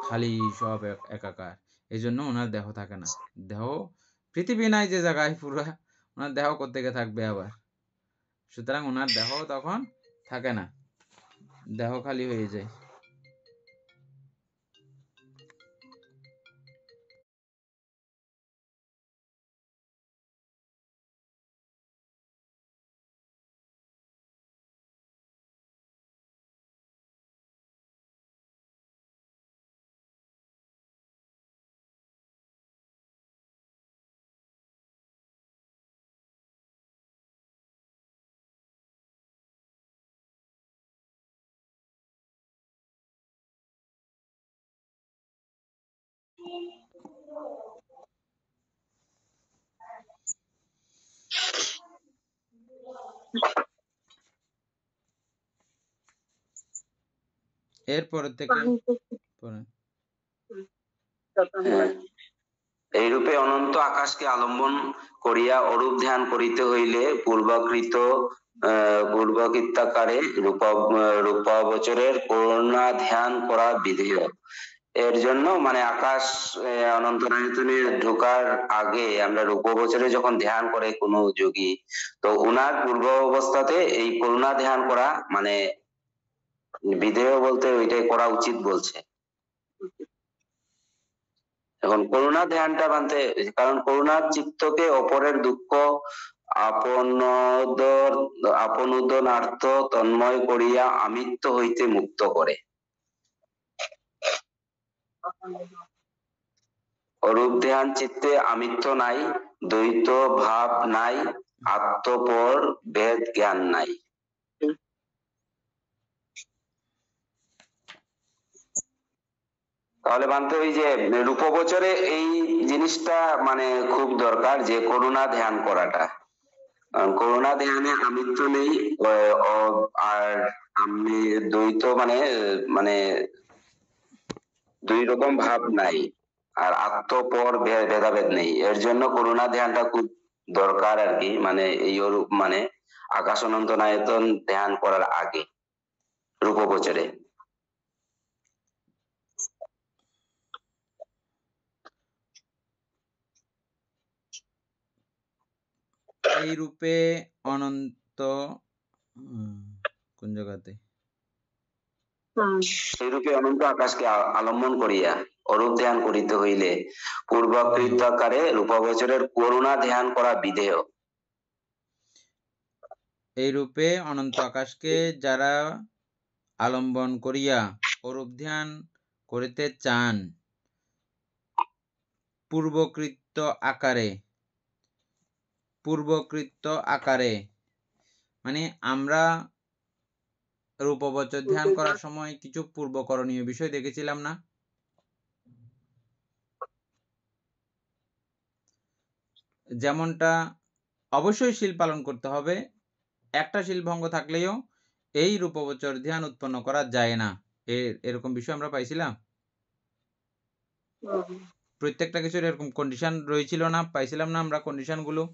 খালি সব একাকার। এই জন্য ওনার দেহ থাকে না। দেহ পৃথিবী নাই যে জায়গায়, পুরো ওনার দেহ কোত্থেকে থাকবে আবার? সুতরাং ওনার দেহ তখন থাকে না, দেহ খালি হয়ে যায়। এরপরের থেকে এইরূপে অনন্ত আকাশকে আলম্বন করিয়া অরূপ ধ্যান করিতে হইলে পূর্বকৃত্যাকারে রূপাবচরের করুণা ধ্যান করা বিধেয়। এর জন্য মানে আকাশ অনন্তনায়তনে ঢোকার আগে আমরা রূপবচরে যখন ধ্যান করে কোনো যোগী, তো উনার পূর্ব অবস্থাতে এই করুণা ধ্যান করা মানে বিধেয় বলতে ওইটাই করা উচিত বলছে। এখন করুণা ধ্যানটা মানতে, কারণ করুণার চিত্তকে অপরের দুঃখ আপনোদনার্থ তন্ময় করিয়া আমিত্ব হইতে মুক্ত করে। অরূপ ধ্যান চিত্তে আমিত্ব নাই, দ্বৈত ভাব নাই, আত্মপর ভেদ জ্ঞান নাই। তাহলে মানতে ওই যে রূপবচরে এই জিনিসটা মানে খুব দরকার, যে করুণা ধ্যান করাটা। করুণা ধ্যানে আমিত্ব নেই, আর আমি দ্বৈত মানে দুই রকম ভাব নাই, আর আত্মপর ভেদাভেদ নেই। এর জন্য করুণা ধ্যানটা খুব দরকার আর কি, মানে এই মানে আকাশ অনন্তনায়তন ধ্যান করার আগে রূপবচরে। এই রূপে অনন্ত কোন জায়গাতে সেইরূপে অনন্ত আকাশকে আলম্বন করিয়া অরূপ ধ্যান করিতে হইলে পূর্বকৃতাকারে রূপবচরের করুণা ধ্যান করা বিধেয়। এই রূপে অনন্ত আকাশকে যারা আলম্বন করিয়া অরূপ ধ্যান করিতে চান, পূর্বকৃত আকারে মানে আমরা রূপবচর ধ্যান করার সময় কিছু পূর্বকরণীয় বিষয় দেখেছিলাম না? যেমনটা অবশ্যই শীল পালন করতে হবে, একটা শীল ভঙ্গ থাকলেও এই রূপবচর ধ্যান উৎপন্ন করা যায় না, এরকম বিষয় আমরা পাইছিলাম। প্রত্যেকটা কিছুর এরকম কন্ডিশন রয়েছিল না, পাইছিলাম না আমরা কন্ডিশনগুলো?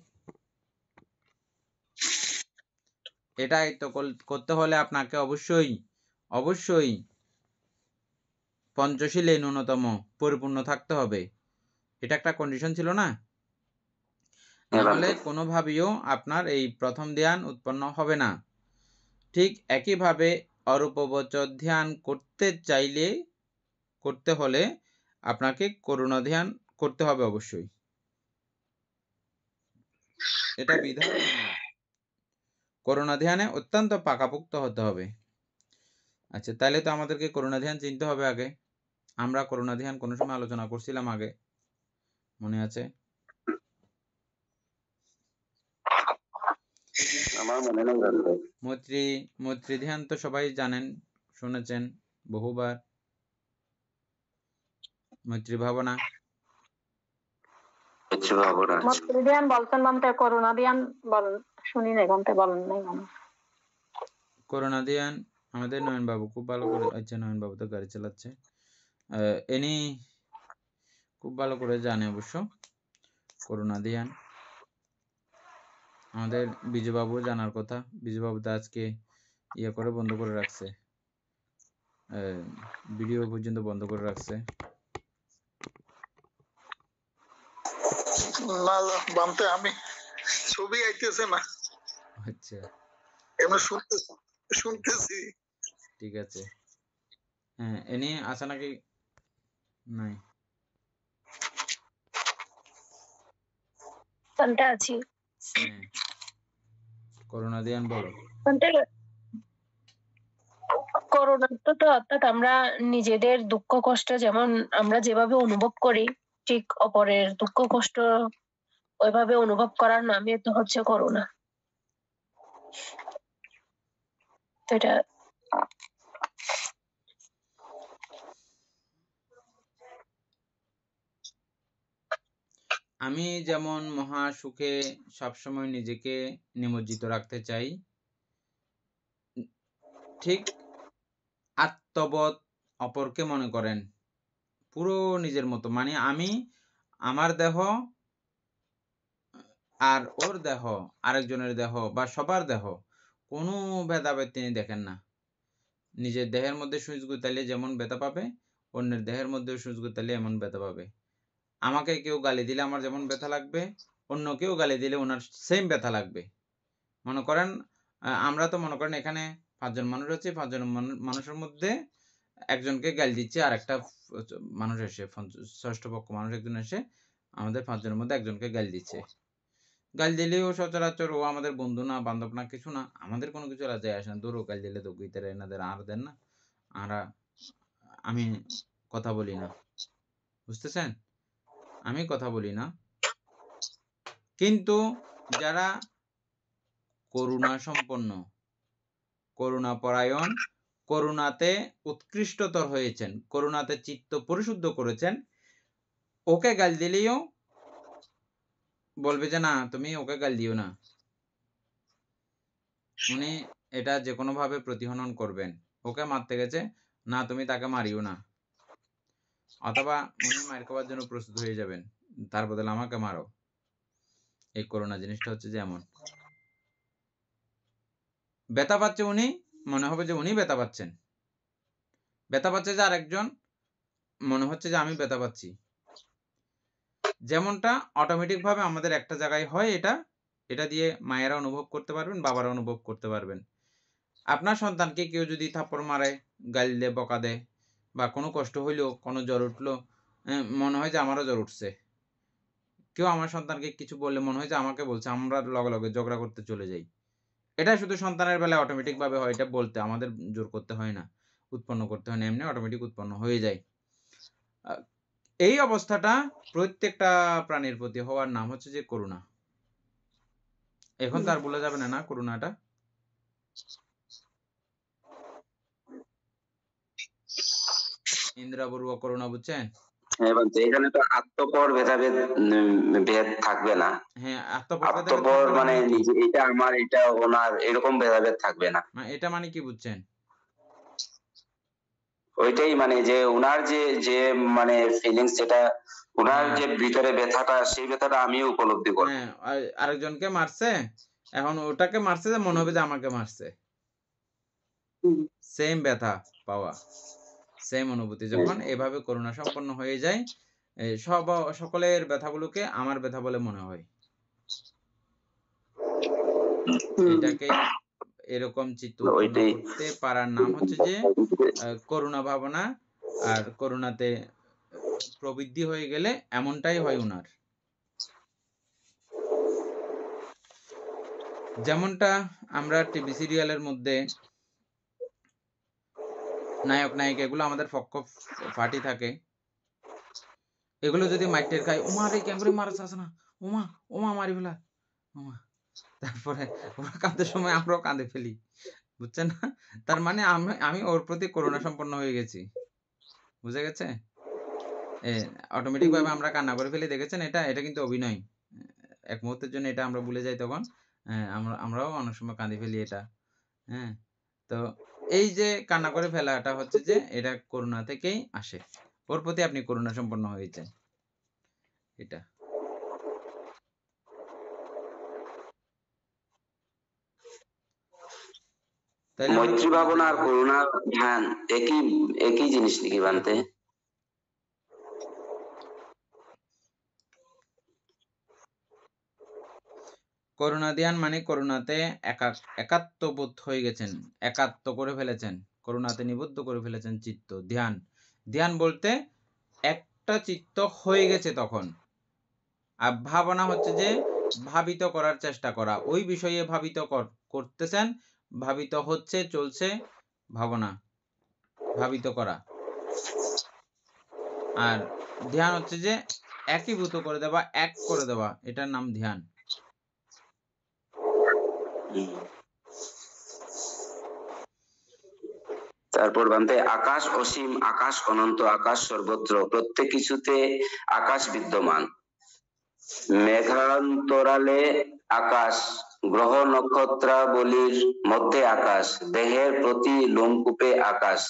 এটাই তো করতে হলে আপনাকে অবশ্যই পঞ্চশীলে ন্যূনতম পরিপূর্ণ থাকতে হবে। এটা একটা কন্ডিশন ছিল না? হ্যাঁ না হলে বান্ধব। কোনোভাবেও আপনার এই প্রথম ধ্যান উৎপন্ন হবে না। ঠিক একইভাবে অরূপবচর ধ্যান করতে হলে আপনাকে করুণা ধ্যান করতে হবে অবশ্যই। এটা বিধান নিয়ম। করুণা ধ্যানে অত্যন্ত পাকাপোক্ত হতে হবে। আচ্ছা, তাহলে তো আমাদেরকে করুণা ধ্যান চিনতে হবে আগে। আমরা করুণা ধ্যান কোনো সময় আলোচনা করছিলাম আগে, মনে আছে? আমার মনে নেই বান্ধব। মৈত্রী ধ্যান তো সবাই জানেন, শুনেছেন বহুবার। মৈত্রী ভাবনা, কিছু ভাবনা আছে। মৈত্রী ধ্যান বলছেন বলতে করুণা ধ্যান বলেন, শুনি নাই বলতে বলেন নাই মানে। করুণা ধ্যান আমাদের নয়ন বাবু খুব ভালো করে, আচ্ছা নয়ন বাবু তো গাড়ি চালাচ্ছে, এনি খুব ভালো করে জানে অবশ্য করুণা ধ্যান। আমাদের বিজুবাবু জানার কথা, বিজুবাবু তো আজকে ইয়ে করে বন্ধ করে রাখছে, ভিডিও পর্যন্ত বন্ধ করে রাখছে। না বানতে আমি ছবি আইতেছে না, আচ্ছা এমন শুনতেছি। ঠিক আছে। হ্যাঁ, এনি আছে নাকি? নাই, কোনটা আছি? হ্যাঁ করুণা ধ্যান বলো। কোনটা? করোনাটা তো অর্থাৎ আমরা নিজেদের দুঃখ কষ্ট যেমন আমরা যেভাবে অনুভব করি, ঠিক অপরের দুঃখ কষ্ট ওইভাবে অনুভব করার নামই তো হচ্ছে করুণা। তো এটা আমি যেমন মহা সুখে সবসময় নিজেকে নিমজ্জিত রাখতে চাই, ঠিক আত্মবোধ অপরকে মনে করেন পুরো নিজের মতো। মানে আমি, আমার দেহ আর ওর দেহ, আরেকজনের দেহ বা সবার দেহ, কোনো ভেদাভেদ তিনি দেখেন না। নিজের দেহের মধ্যে সুইচ গুতাইলে যেমন ব্যথা পাবে, অন্যের দেহের মধ্যেও সুইচ গুতাইলে এমন ব্যথা পাবে। আমাকে কেউ গালি দিলে আমার যেমন ব্যথা লাগবে, অন্য কেউ গালি দিলে ওনার সেম ব্যথা লাগবে। মনে করেন আমরা তো মনে করেন এখানে 5 জন মানুষ আছে, 5 জন মানুষের মধ্যে একজনকে গালি দিচ্ছে, আর একটা মানুষ এসে, ষষ্ঠ পক্ষ মানুষ একজন এসে আমাদের 5 জনের মধ্যে একজনকে গালি দিচ্ছে। গালি দিলেও সচরাচর ও আমাদের বন্ধু না, বান্ধব না, কিছু না, আমাদের কোনো কিছু যায় আসে না। দূরও গালি দিলে তো গীতারে এনাদের আর দেন না, আমি কথা বলি না, বুঝতেছেন? আমি কথা বলি না। কিন্তু যারা করুণা সম্পন্ন, করুণা পরায়ণ, করুণাতে উৎকৃষ্টতর হয়েছেন, করুণাতে চিত্ত পরিশুদ্ধ করেছেন, ওকে গালি দিলেও বলবে যে না তুমি ওকে গালি দিও না। উনি এটা যে কোনো ভাবে প্রতিহনন করবেন। ওকে মারতে গেছে, না তুমি তাকে মারিও না। অথবা উনি মার খাওয়ার জন্য প্রস্তুত হয়ে যাবেন, তার বদলে আমাকে মারো। এই করুণা জিনিসটা হচ্ছে যে এমন, ব্যথা পাচ্ছে উনি, মনে হবে যে উনি ব্যথা পাচ্ছেন। ব্যথা পাচ্ছে যে আরেকজন, মনে হচ্ছে যে আমি ব্যথা পাচ্ছি। যেমনটা অটোমেটিক ভাবে আমাদের একটা জায়গায় হয়, এটা দিয়ে মায়েরা অনুভব করতে পারবেন, বাবারা অনুভব করতে পারবেন। আপনার সন্তানকে কেউ যদি থাপ্পড় মারে, গালি দেয়, বকা দেয়, বা কোনো কষ্ট হইলো, কোনো জ্বর উঠলো, মনে হয় যে আমারও জ্বর উঠছে। কেউ আমার সন্তানকে কিছু বললে মনে হয় যে আমাকে বলছে, আমরা লগে লগে ঝগড়া করতে চলে যাই। এটা শুধু সন্তানের বেলায় অটোমেটিক ভাবে হয়, এটা বলতে আমাদের জোর করতে হয় না, উৎপন্ন করতে হয় না, এমনি অটোমেটিক উৎপন্ন হয়ে যায়। এই অবস্থাটা প্রত্যেকটা প্রাণীর প্রতি হওয়ার নাম হচ্ছে যে করুণা। এখন তো আর বলা যাবে না, না করুণাটা। ইন্দিরা বড়ুয়া করুণা বুঝছেন? এবার এখানে তো আত্মপর ভেদাভেদ ভেদ থাকবে না। হ্যাঁ, আত্মপর মানে নিজে, এটা আমার, এটা ওনার, এরকম ভেদাভেদ থাকবে না। এটা মানে কি বুঝছেন? ওইটাই মানে যে উনার যে যে মানে ফিলিংস, যেটা উনার যে ভিতরে ব্যথাটা, সেই ব্যথাটা আমিও উপলব্ধি করব। হ্যাঁ, আরেকজনকে মারছে, এখন ওটাকে মারছে যে মনে হবে যে আমাকে মারছে। সেম ব্যথা পাওয়া, সেম অনুভূতি যখন এভাবে করুণা সম্পন্ন হয়ে যায়, সকলের ব্যথাগুলোকে আমার ব্যথা বলে মনে হয়। এটাকে এরকম চিত্ত উৎপন্ন ওইটাই করতে পারার নাম হচ্ছে যে করুণা ভাবনা, আর করুণাতে প্রবৃদ্ধি হয়ে গেলে এমনটাই হয় উনার। যেমনটা আমরা টিভি সিরিয়ালের মধ্যে নায়ক নায়িকা এগুলো আমাদের পক্ষ ফাটি থাকে, এগুলো যদি মাইটের খায়, ওমা রে কেন করে মারছ না, ওমা ওমা মারি ফেলা, ওমা, তারপরে ওরা কাঁদতে সময় আমরাও কাঁদে ফেলি, বুঝছেন না? তার মানে আমি ওর প্রতি করুণা সম্পন্ন হয়ে গেছি, বুঝে গেছে? অটোমেটিক ভাবে আমরা কান্না করে ফেলি, দেখেছেন? এটা কিন্তু অভিনয়। এক মুহূর্তের জন্য এটা আমরা ভুলে যাই, তখন আমরাও অনেক সময় কাঁদে ফেলি এটা। হ্যাঁ, তো এই যে কান্না করে ফেলাটা হচ্ছে যে এটা করুণা থেকেই আসে, ওর প্রতি আপনি করুণা সম্পন্ন হয়েছেন, এটা। তাইলে আমরা মৈত্রী ভাবনা আর করুণা ধ্যান একই জিনিস নাকি বানতে? করুণা ধ্যান মানে করুণাতে একাত্মবোধ হয়ে গেছেন, একাত্ম করে ফেলেছেন, করুণাতে নিবদ্ধ করে ফেলেছেন চিত্ত। ধ্যান বলতে একটা চিত্ত হয়ে গেছে তখন। আর ভাবনা হচ্ছে যে ভাবিত করার চেষ্টা করা, ওই বিষয়ে ভাবিত করতেছেন, ভাবিত হচ্ছে, চলছে, ভাবনা, ভাবিত করা। আর ধ্যান হচ্ছে যে একীভূত করে দেওয়া, এক করে দেওয়া, এটার নাম ধ্যান। তারপর বানতে আকাশ অসীম, আকাশ অনন্ত, আকাশ সর্বত্র, প্রত্যেক কিছুতে আকাশ বিদ্যমান। মেঘান্তরালে আকাশ, গ্রহ নক্ষত্রাবলীর মধ্যে আকাশ, দেহের প্রতি লোমকূপে আকাশ।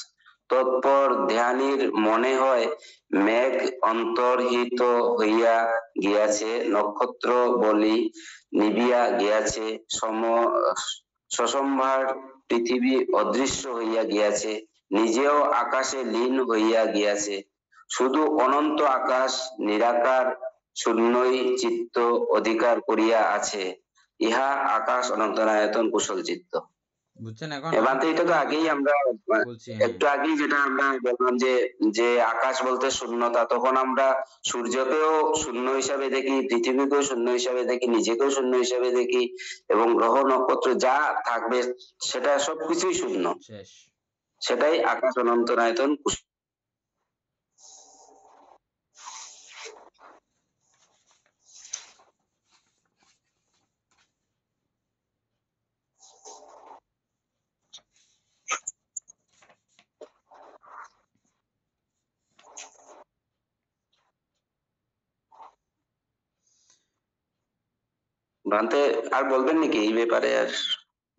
তৎপর ধ্যানীর মনে হয় মেঘ অন্তর্হিত হইয়া গিয়াছে, নক্ষত্র বলি নিবিয়া গিয়াছে, সসম্ভার পৃথিবী অদৃশ্য হইয়া গিয়াছে, নিজেও আকাশে লীন হইয়া গিয়াছে। শুধু অনন্ত আকাশ নিরাকার শূন্যই চিত্ত অধিকার করিয়া আছে, ইহা আকাশ অনন্তনায়তন কুশল চিত্ত। বুঝছেন? এখন এবার তো এটা তো আগেই আমরা বলছি, একটু আগেই যেটা আমরা বললাম যে আকাশ বলতে শূন্যতা, তখন আমরা সূর্যকেও শূন্য হিসাবে দেখি, পৃথিবীকেও শূন্য হিসাবে দেখি, নিজেকেও শূন্য হিসাবে দেখি, এবং গ্রহ নক্ষত্র যা থাকবে সেটা সবকিছুই শূন্য, শেষ। সেটাই আকাশ অনন্তনায়তন কুশল। ভান্তে আর বলবেন নাকি এই ব্যাপারে, আর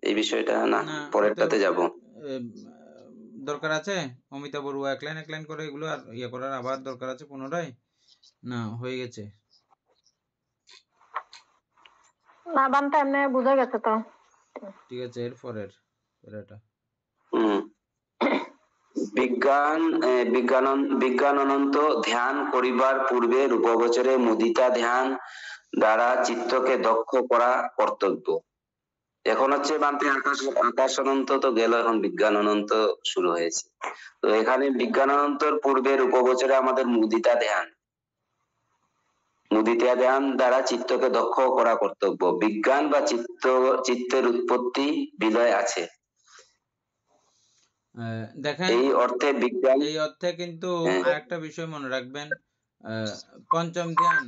এই বিষয়টা? না, পরেরটাতে যাব। দরকার আছে অমিতা বড়ুয়া এক লাইন করে এগুলো আর ইয়ে করার আবার দরকার আছে পুনরায়? না, হয়ে গেছে? না বানটা এমনি বুঝা গেছে তো। ঠিক আছে, এরপরের এটা বিজ্ঞান অনন্ত ধ্যান করিবার পূর্বে রূপগোচরে মুদিতা ধ্যান দ্বারা চিত্তকে দক্ষ করা কর্তব্য। এখন হচ্ছে বান্তে আকাশ অনন্ত তো গেল, এখন বিজ্ঞান অনন্ত শুরু হয়েছে। তো এখানে বিজ্ঞান অনন্তর পূর্বে রূপগোচরে আমাদের মুদিতা ধ্যান দ্বারা চিত্তকে দক্ষ করা কর্তব্য। বিজ্ঞান বা চিত্তের উৎপত্তি বিলয় আছে। দেখেন, এই অর্থে বিজ্ঞান, এই অর্থে কিন্তু আরেকটা বিষয় মনে রাখবেন, পঞ্চম ধ্যান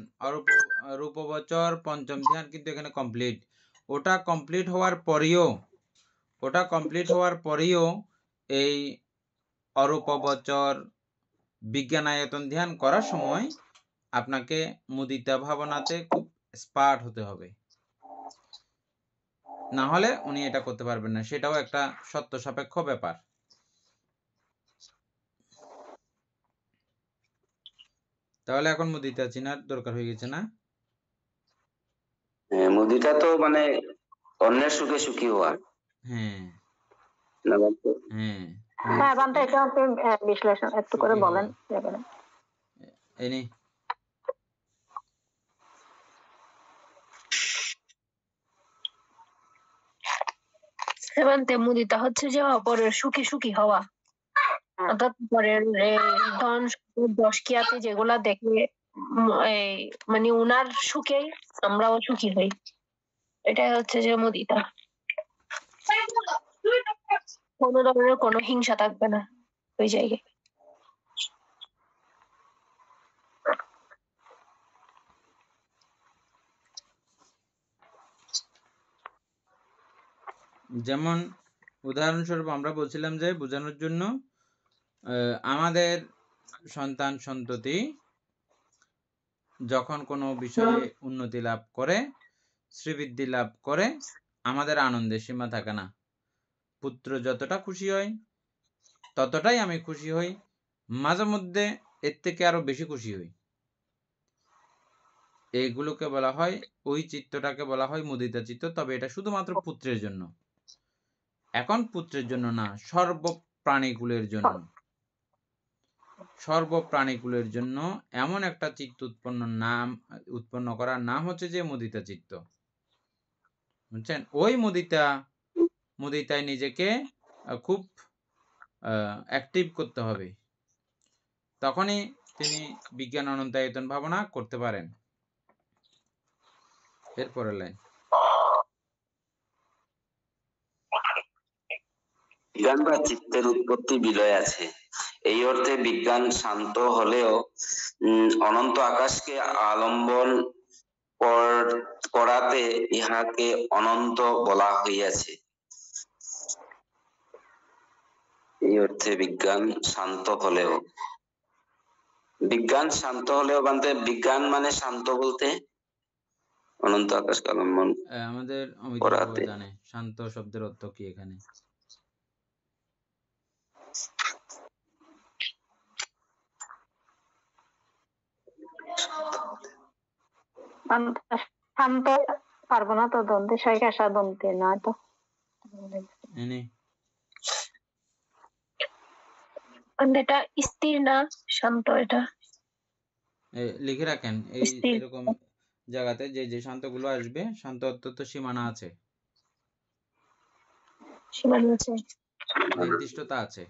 রূপবচর পঞ্চম ধ্যান কিন্তু এখানে কমপ্লিট। ওটা কমপ্লিট হওয়ার পরেও এই অরূপবচর বিজ্ঞানায়তন ধ্যান করার সময় আপনাকে মুদিতা ভাবনাতে খুব স্পার্ট হতে হবে, না হলে উনি এটা করতে পারবেন না। সেটাও একটা সত্য সাপেক্ষ ব্যাপার। তাহলে এখন মুদিতা চিনার দরকার হয়ে গেছে না? মুদিতা তো মানে অন্যের সুখে সুখী হওয়া। হ্যাঁ হ্যাঁ, হ্যাঁ বানটা এটা বিশ্লেষণ একটু করে বলেন। এই বানতে মুদিতা হচ্ছে যে অপরের সুখী সুখী হওয়া, অর্থাৎ পরের ধন সম্পদ যশ খ্যাতি যেগুলা দেখে এই মানে উনার সুখেই আমরাও সুখী হই, এটাই হচ্ছে যে মুদিতা। কোনো ধরনের কোনো হিংসা থাকবে না ওই জায়গায়। যেমন উদাহরণস্বরূপ আমরা বলছিলাম যে বোঝানোর জন্য আমাদের সন্তান সন্ততি যখন কোনো বিষয়ে উন্নতি লাভ করে, শ্রীবৃদ্ধি লাভ করে, আমাদের আনন্দের সীমা থাকে না। পুত্র যতটা খুশি হয় ততটাই আমি খুশি হই, মাঝে মধ্যে এর থেকে আরো বেশি খুশি হই। এইগুলোকে বলা হয়, ওই চিত্তটাকে বলা হয় মুদিতা চিত্ত। তবে এটা শুধুমাত্র পুত্রের জন্য, এখন পুত্রের জন্য না, সর্বপ্রাণীকুলের জন্য। সর্বপ্রাণীকুলের জন্য এমন একটা চিত্ত উৎপন্ন করার নাম হচ্ছে যে মুদিতা চিত্ত, বুঝছেন? ওই মুদিতায় নিজেকে খুব অ্যাক্টিভ করতে হবে, তখনই তিনি বিজ্ঞান অনন্তায়তন ভাবনা করতে পারেন। এরপরের লাইন, বিজ্ঞান বা চিত্তের উৎপত্তি বিলয় আছে। এই অর্থে বিজ্ঞান শান্ত হলেও অনন্ত আকাশকে আলম্বন করাতে ইহাকে অনন্ত বলা হইয়াছে। এই অর্থে বিজ্ঞান শান্ত হলেও, বিজ্ঞান শান্ত হলেও বলতে বিজ্ঞান মানে শান্ত বলতে অনন্ত আকাশকে আলম্বন আমাদের অমিত করাতে। জানে শান্ত শব্দের অর্থ কি এখানে? শান্ত পারবো না তো, দন্তে সবাইকে আসা দন্তে না তো এটা স্থির না শান্ত, এটা লিখে রাখেন। এই স্থির। এরকম জায়গাতে যে যে শান্তগুলো আসবে, শান্ত অর্থ তো সীমানা আছে, সীমানা আছে, নির্দিষ্টতা আছে।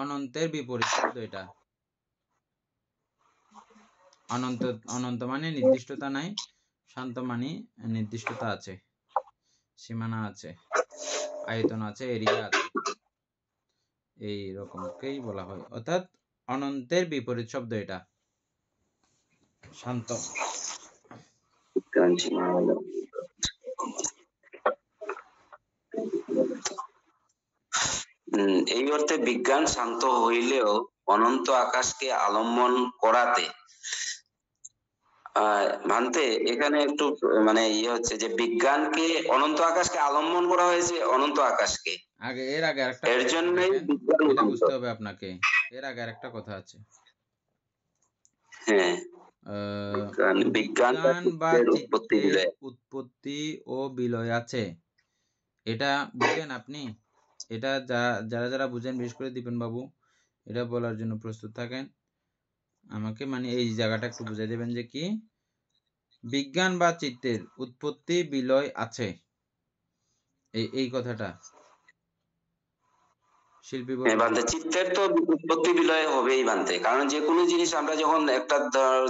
অনন্তের বিপরীত শব্দ এটা। অনন্ত মানে নির্দিষ্টতা নাই, শান্ত মানে নির্দিষ্টতা আছে, সীমানা আছে, আয়তন আছে, এরিয়া আছে, এই রকমকেই বলা হয়। অর্থাৎ অনন্তের বিপরীত শব্দ এটা, শান্ত। এই অর্থে বিজ্ঞান শান্ত হইলেও অনন্ত আকাশকে আলম্বন করাতে, ভান্তে এখানে একটু মানে ইয়ে হচ্ছে যে বিজ্ঞানকে অনন্ত আকাশকে আলম্বন করা হয়েছে, অনন্ত আকাশকে। এর আগে আরেকটা এর জন্যই বিজ্ঞান এটা বুঝতে হবে আপনাকে। এর আগে আরেকটা কথা আছে। হ্যাঁ, বিজ্ঞান বা চিত্তের উৎপত্তি ও বিলয় আছে, এটা বুঝেন আপনি? এটা যারা যারা বুঝেন, বিশেষ করে দীপন বাবু, এটা বলার জন্য প্রস্তুত থাকেন। আমাকে মানে এই জায়গাটা একটু বুঝাই দেবেন যে কি বিজ্ঞান বা চিত্তের উৎপত্তি বিলয় আছে, এই কথাটা শিল্পী চিত্তের তো উৎপত্তি বিলয় হবেই বানতে, কারণ যে কোনো জিনিস আমরা যখন একটা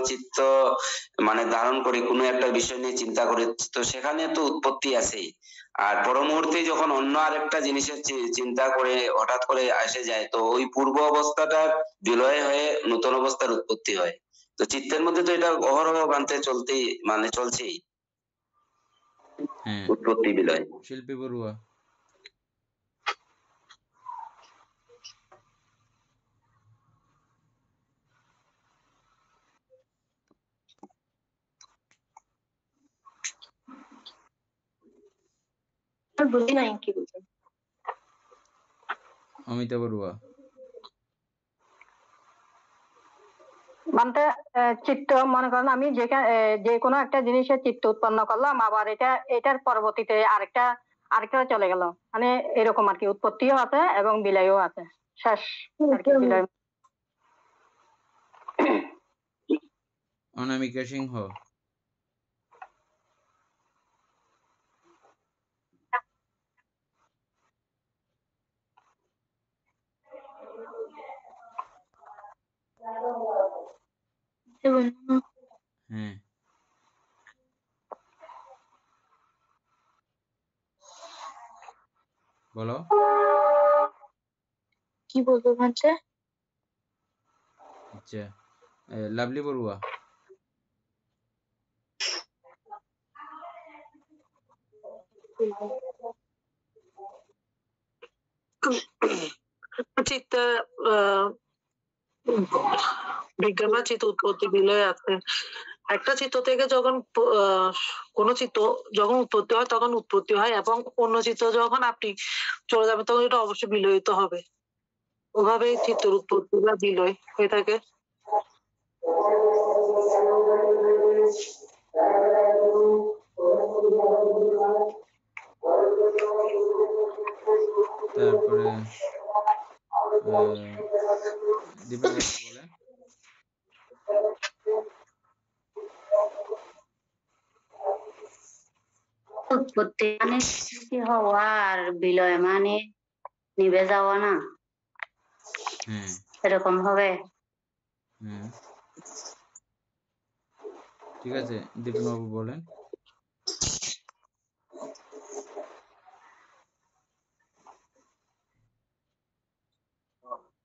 চিত্ত মানে ধারণ করি, কোনো একটা বিষয় নিয়ে চিন্তা করি, তো সেখানে তো উৎপত্তি আছেই। আর পর মুহূর্তে যখন অন্য আরেকটা জিনিসের চিন্তা করে হঠাৎ করে এসে যায়, তো ওই পূর্ব অবস্থাটার বিলয় হয়ে নতুন অবস্থার উৎপত্তি হয়। তো চিত্তের মধ্যে তো এটা অহরহ বানতে চলতেই মানে চলছেই, উৎপত্তি বিলয়। শিল্পী বড়ুয়া, বুঝি নাই কি বুঝেন। অমিতা বড়ুয়া, মানে চিত্ত, মনে করেন আমি যে কোনো একটা জিনিসের চিত্ত উৎপন্ন করলাম, আবার এটার পরবর্তীতে আরেকটা চলে গেল, মানে এরকম আর কি, উৎপত্তিও আছে এবং বিলয়ও আছে, শেষ আর কি বিলয়। অনামিকা সিংহ। হ্যাঁ, বলো। কি বলবো ভাবছে? আচ্ছা, লাভলি বড়ুয়া। চিত্ত বিজ্ঞান বা চিত্ত উৎপত্তি বিলয় আছে। একটা চিত্ত থেকে যখন কোনো চিত্ত যখন উৎপত্তি হয় তখন উৎপত্তি হয়, এবং অন্য চিত্ত যখন আপনি চলে যাবেন তখন এটা অবশ্যই বিলয়িত হবে। ওভাবেই চিত্তের উৎপত্তি বা বিলয় হয়ে থাকে। তারপরে দীপক বলেন। উৎপত্তি মানে সৃষ্টি হওয়া আর বিলয় মানে নিভে যাওয়া না, হ্যাঁ, এরকম হবে। হ্যাঁ, ঠিক আছে, দীপনবাবু বলেন।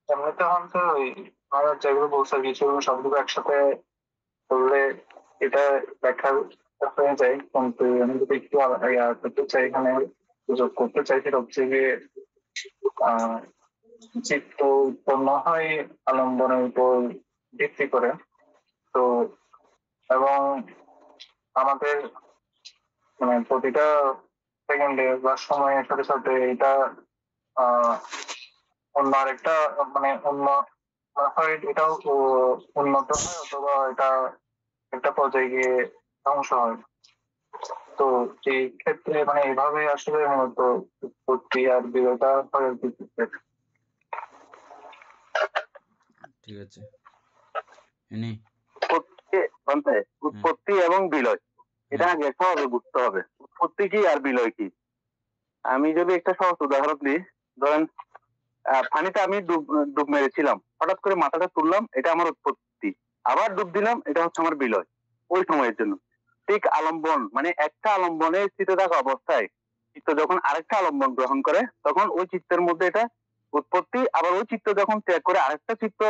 এমনিতে হচ্ছে ওই আমরা যেগুলো বলছে কিছু সবগুলো একসাথে করলে এটা ব্যাখ্যা হয়ে যায়, কিন্তু আমি যদি একটু করতে চাই, এখানে যোগ করতে চাই, সেটা হচ্ছে গিয়ে চিত্ত উৎপন্ন হয় আলম্বনের উপর ভিত্তি করে। তো এবং আমাদের মানে প্রতিটা সেকেন্ডে বা সময়ের সাথে সাথে এটা অন্য আরেকটা মানে অন্য হয়, এটাও উন্নত হয় অথবা এটা একটা পর্যায়ে গিয়ে ধ্বংস হয়। তো এই ক্ষেত্রে মানে এইভাবে আসলে মূলত উৎপত্তি আর বিরতা হয় আর কি। ঠিক আছে, এনে উৎপত্তি এবং বিলয় এটা আগে সহজে বুঝতে হবে। উৎপত্তি কি আর বিলয় কি। আমি যদি একটা সহজ উদাহরণ দিই, ধরেন পানিতে আমি ডুব মেরেছিলাম, হঠাৎ করে মাথাটা তুললাম, এটা আমার উৎপত্তি। আবার ডুব দিলাম, এটা হচ্ছে আমার বিলয় ওই সময়ের জন্য। ঠিক আলম্বন মানে একটা আলম্বনে স্থিত থাকা অবস্থায় চিত্ত যখন আরেকটা আলম্বন গ্রহণ করে তখন ওই চিত্তের মধ্যে এটা উৎপত্তি। আবার ওই চিত্ত যখন ত্যাগ করে আরেকটা চিত্ত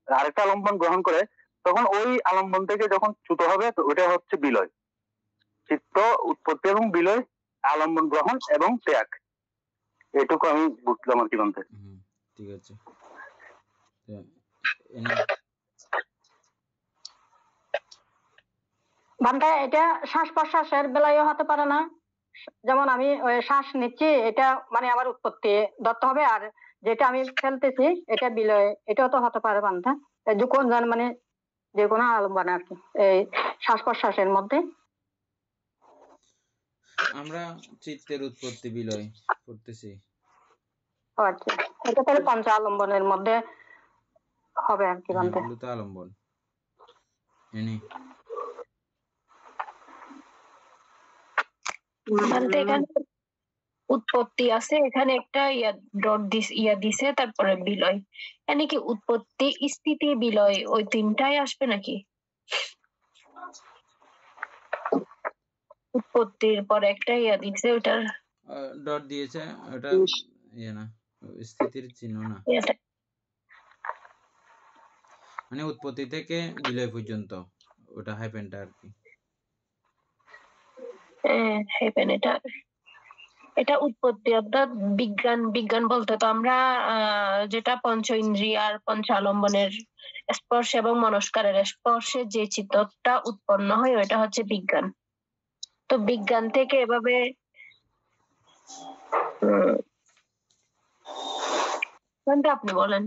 আরেকটা আলম্বন গ্রহণ করে তখন ওই আলম্বন থেকে যখন চ্যুত হবে তো ওটা হচ্ছে বিলয়। চিত্ত উৎপত্তি এবং বিলয়, আলম্বন গ্রহণ এবং ত্যাগ, এটুকু আমি বুঝলাম আর কি বলতে। ঠিক আছে, ভান্তা এটা শ্বাস প্রশ্বাসের বেলায়ও হতে পারে না? যেমন আমি শ্বাস নিচ্ছি, এটা মানে আমার উৎপত্তি ধরতে হবে, আর যেটা আমি ফেলতেছি এটা বিলয়, এটাও তো হতে পারে ভান্তা। যখন মানে যে কোনো আলম্বন আর কি এই শ্বাস প্রশ্বাসের মধ্যে আমরা চিত্তের উৎপত্তি বিলয় করতেছি। আচ্ছা, এটা তাহলে পঞ্চ আলম্বনের মধ্যে হবে আর কি ভান্তা। তো আলম্বন এনে এখানে উৎপত্তি আছে, এখানে একটা ডট দিছে, তারপরে বিলয়। এখানে কি উৎপত্তি স্থিতি বিলয় ওই তিনটাই আসবে নাকি? উৎপত্তির পরে একটা দিছে, ওটার ডট দিয়েছে, ওটা না স্থিতির চিহ্ন না, মানে উৎপত্তি থেকে বিলয় পর্যন্ত ওটা হাইপেনটা আর কি। হাইপেন, এটা উৎপত্তি অর্থাৎ বিজ্ঞান বলতে তো আমরা যেটা পঞ্চ ইন্দ্রিয় আর পঞ্চ আলম্বনের স্পর্শ এবং মনস্কারের স্পর্শে যে চিত্তটা উৎপন্ন হয় ওটা হচ্ছে বিজ্ঞান। তো বিজ্ঞান থেকে এভাবে আপনি বলেন।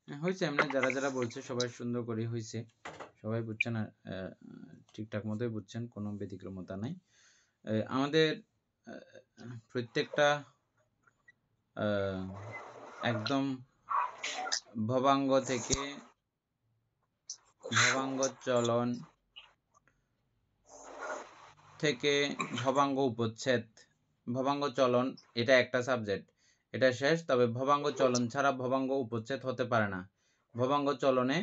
হয়েছে, এমনি যারা যারা বলছে সবাই সুন্দর করে হয়েছে, সবাই বুঝছেন আর ঠিকঠাক মতোই বুঝছেন, কোনো ব্যতিক্রমতা নাই। আমাদের প্রত্যেকটা একদম ভবাঙ্গ থেকে ভবাঙ্গ চলন থেকে ভবাঙ্গ উপচ্ছেদ, ভবাঙ্গ চলন, এটা একটা সাবজেক্ট, এটা শেষ। তবে ভবাঙ্গ চলন ছাড়া ভবাঙ্গ উপচ্ছেদ হতে পারে না। ভবাঙ্গ চলনে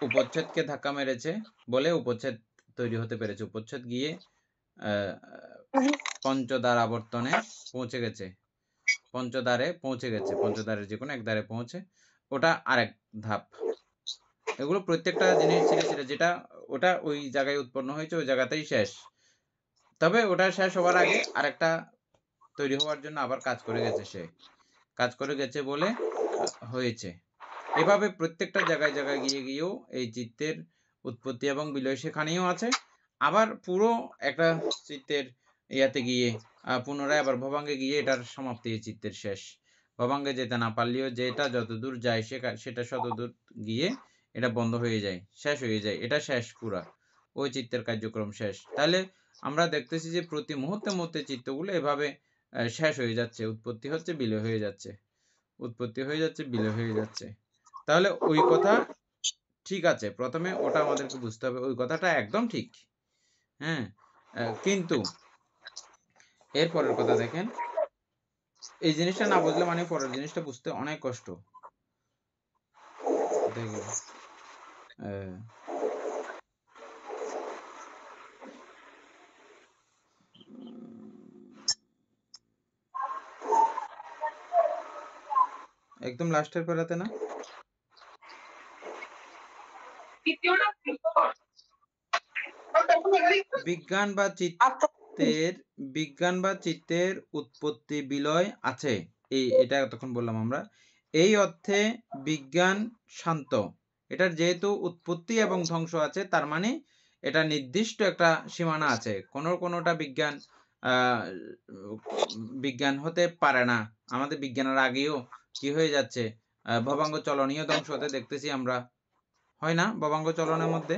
উপচ্ছেদকে ধাক্কা মেরেছে বলে উপচ্ছেদ তৈরি হতে পেরেছে। উপচ্ছেদ গিয়ে পঞ্চদ্বার আবর্তনে পৌঁছে গেছে, পঞ্চদ্বারে পৌঁছে গেছে, পঞ্চদ্বারের যে কোনো এক দ্বারে পৌঁছে, ওটা আরেক ধাপ। এগুলো প্রত্যেকটা জিনিস ছিল যেটা ওটা ওই জায়গায় উৎপন্ন হয়েছে, ওই জায়গাতেই শেষ। তবে ওটা শেষ হওয়ার আগে আরেকটা তৈরি হওয়ার জন্য আবার কাজ করে গেছে, সে কাজ করে গেছে বলে হয়েছে। এভাবে প্রত্যেকটা জায়গায় জায়গায় গিয়ে গিয়েও এই চিত্তের উৎপত্তি এবং বিলয় সেখানেও আছে। আবার পুরো একটা চিত্তের ইয়াতে গিয়ে পুনরায় আবার ভবাঙ্গে গিয়ে এটার সমাপ্তি, চিত্তের শেষ। ভবাঙ্গে যেতে না পারলেও যেটা যতদূর যায় সেটা শতদূর গিয়ে এটা বন্ধ হয়ে যায়, শেষ হয়ে যায়, এটা শেষ পুরা, ওই চিত্তের কার্যক্রম শেষ। তাহলে আমরা দেখতেছি যে প্রতি মুহূর্তে মুহূর্তে চিত্তগুলো এভাবে শেষ হয়ে যাচ্ছে, উৎপত্তি হচ্ছে, বিলয় হয়ে যাচ্ছে, উৎপত্তি হয়ে যাচ্ছে, বিলয় হয়ে যাচ্ছে। তাহলে ওই কথা ঠিক আছে, প্রথমে ওটা আমাদেরকে বুঝতে হবে, ওই কথাটা একদম ঠিক। হ্যাঁ, কিন্তু এরপরের কথা দেখেন, এই জিনিসটা না বুঝলে মানে পরের জিনিসটা বুঝতে অনেক কষ্ট। একদম লাস্টের পেরাতে না, বিজ্ঞান বা চিত্তের উৎপত্তি বিলয় আছে, এটা তখন বললাম আমরা। এই অর্থে বিজ্ঞান শান্ত। এটার যেহেতু উৎপত্তি এবং ধ্বংস আছে, তার মানে এটা নির্দিষ্ট একটা সীমানা আছে। কোনোটা বিজ্ঞান হতে পারে না। আমাদের বিজ্ঞানের আগেও কি হয়ে যাচ্ছে, ভবাঙ্গ চলনীয় ধ্বংস হতে দেখতেছি আমরা, হয় না? ভবাঙ্গ চলনের মধ্যে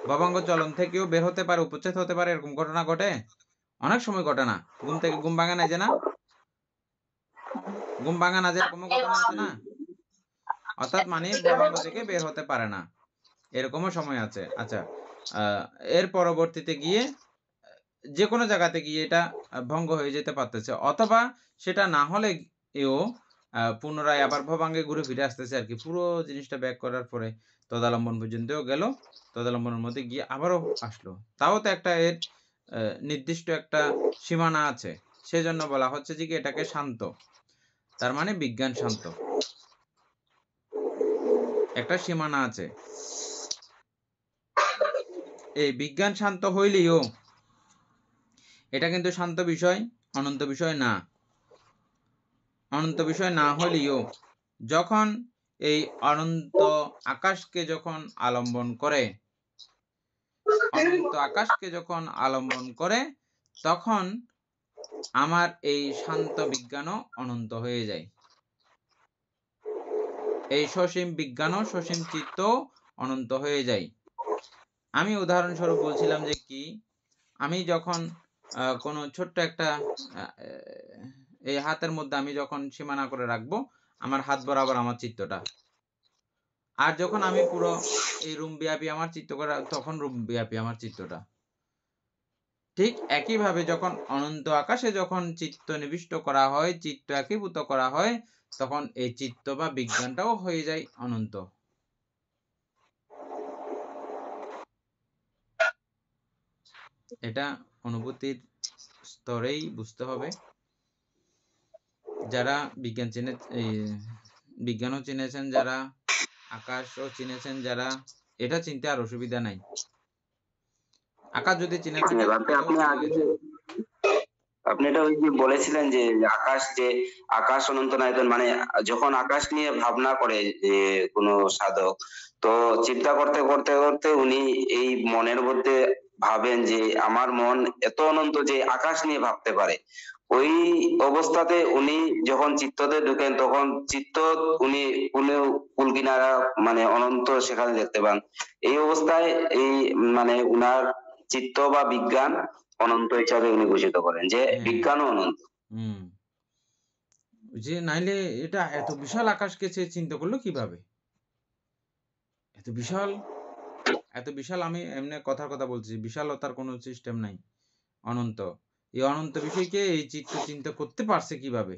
ভবাঙ্গ চলন থেকেও বের হতে পারে, উপচ্ছেদ হতে পারে, এরকম ঘটনা ঘটে, অনেক সময় ঘটে না। ঘুম থেকে ঘুম ভাঙা নাই যে, না ঘুম ভাঙা না যে, এরকম ঘটনা আছে না? অর্থাৎ মানে ভবাঙ্গ থেকে বের হতে পারে না, এরকমও সময় আছে। আচ্ছা, এর পরবর্তীতে গিয়ে যে কোনো জায়গাতে গিয়ে এটা ভঙ্গ হয়ে যেতে পারতেছে, অথবা সেটা না হলে এও পুনরায় আবার ভবাঙ্গে ঘুরে ফিরে আসতেছে আর কি। পুরো জিনিসটা ব্যাক করার পরে তদালম্বন পর্যন্তও গেল, তদালম্বনের মধ্যে গিয়ে আবারও আসলো, তাও তো একটা এর নির্দিষ্ট একটা সীমানা আছে। সেজন্য বলা হচ্ছে যে এটাকে শান্ত, তার মানে বিজ্ঞান শান্ত, একটা সীমানা আছে। এই বিজ্ঞান শান্ত হইলেও এটা কিন্তু শান্ত বিষয়, অনন্ত বিষয় না। অনন্ত বিষয় না হলেও যখন এই অনন্ত আকাশকে যখন আলম্বন করে, অনন্ত আকাশকে যখন আলম্বন করে, তখন আমার এই শান্ত বিজ্ঞানও অনন্ত হয়ে যায়। এই সসীম বিজ্ঞানও, সসীম চিত্ত অনন্ত হয়ে যায়। আমি উদাহরণস্বরূপ বলছিলাম যে কি, আমি যখন কোনো ছোট্ট একটা এই হাতের মধ্যে আমি যখন সীমানা করে রাখবো আমার হাত বরাবর আমার চিত্তটা, আর যখন আমি পুরো এই রুম ব্যাপী আমার চিত্ত করা, তখন রুম ব্যাপী আমার চিত্তটা। ঠিক একইভাবে যখন অনন্ত আকাশে যখন চিত্ত নিবিষ্ট করা হয়, চিত্ত একীভূত করা হয়, তখন এই চিত্ত বা বিজ্ঞানটাও হয়ে যায় অনন্ত। এটা অনুভূতির স্তরেই বুঝতে হবে। যারা বিজ্ঞানও চিনেছেন, যারা আকাশও চিনেছেন, যারা, এটা চিনতে আর অসুবিধা নাই। আকাশ যদি চিনে থাকে, আপনি এটা ওই যে বলেছিলেন যে আকাশ অনন্তনায়তন, মানে যখন আকাশ নিয়ে ভাবনা করে যে কোনো সাধক, তো চিন্তা করতে করতে করতে উনি এই মনের মধ্যে ভাবেন যে আমার মন এত অনন্ত যে আকাশ নিয়ে ভাবতে পারে। ওই অবস্থাতে উনি যখন চিত্ততে ঢুকেন, তখন চিত্ত উনি কুল কিনারা মানে অনন্ত সেখানে দেখতে পান। এই অবস্থায় এই মানে উনার চিত্ত বা বিজ্ঞান অনন্ত হিসাবে উনি ঘোষিত করেন যে বিজ্ঞানও অনন্ত। যে নাইলে এটা এত বিশাল আকাশকে সে চিন্তা করলো কিভাবে? এত বিশাল এত বিশাল, আমি এমনি কথার কথা বলছি, বিশালতার কোনো সিস্টেম নাই, অনন্ত। এই অনন্ত বিষয়কে এই চিত্ত চিন্তা করতে পারছে কিভাবে?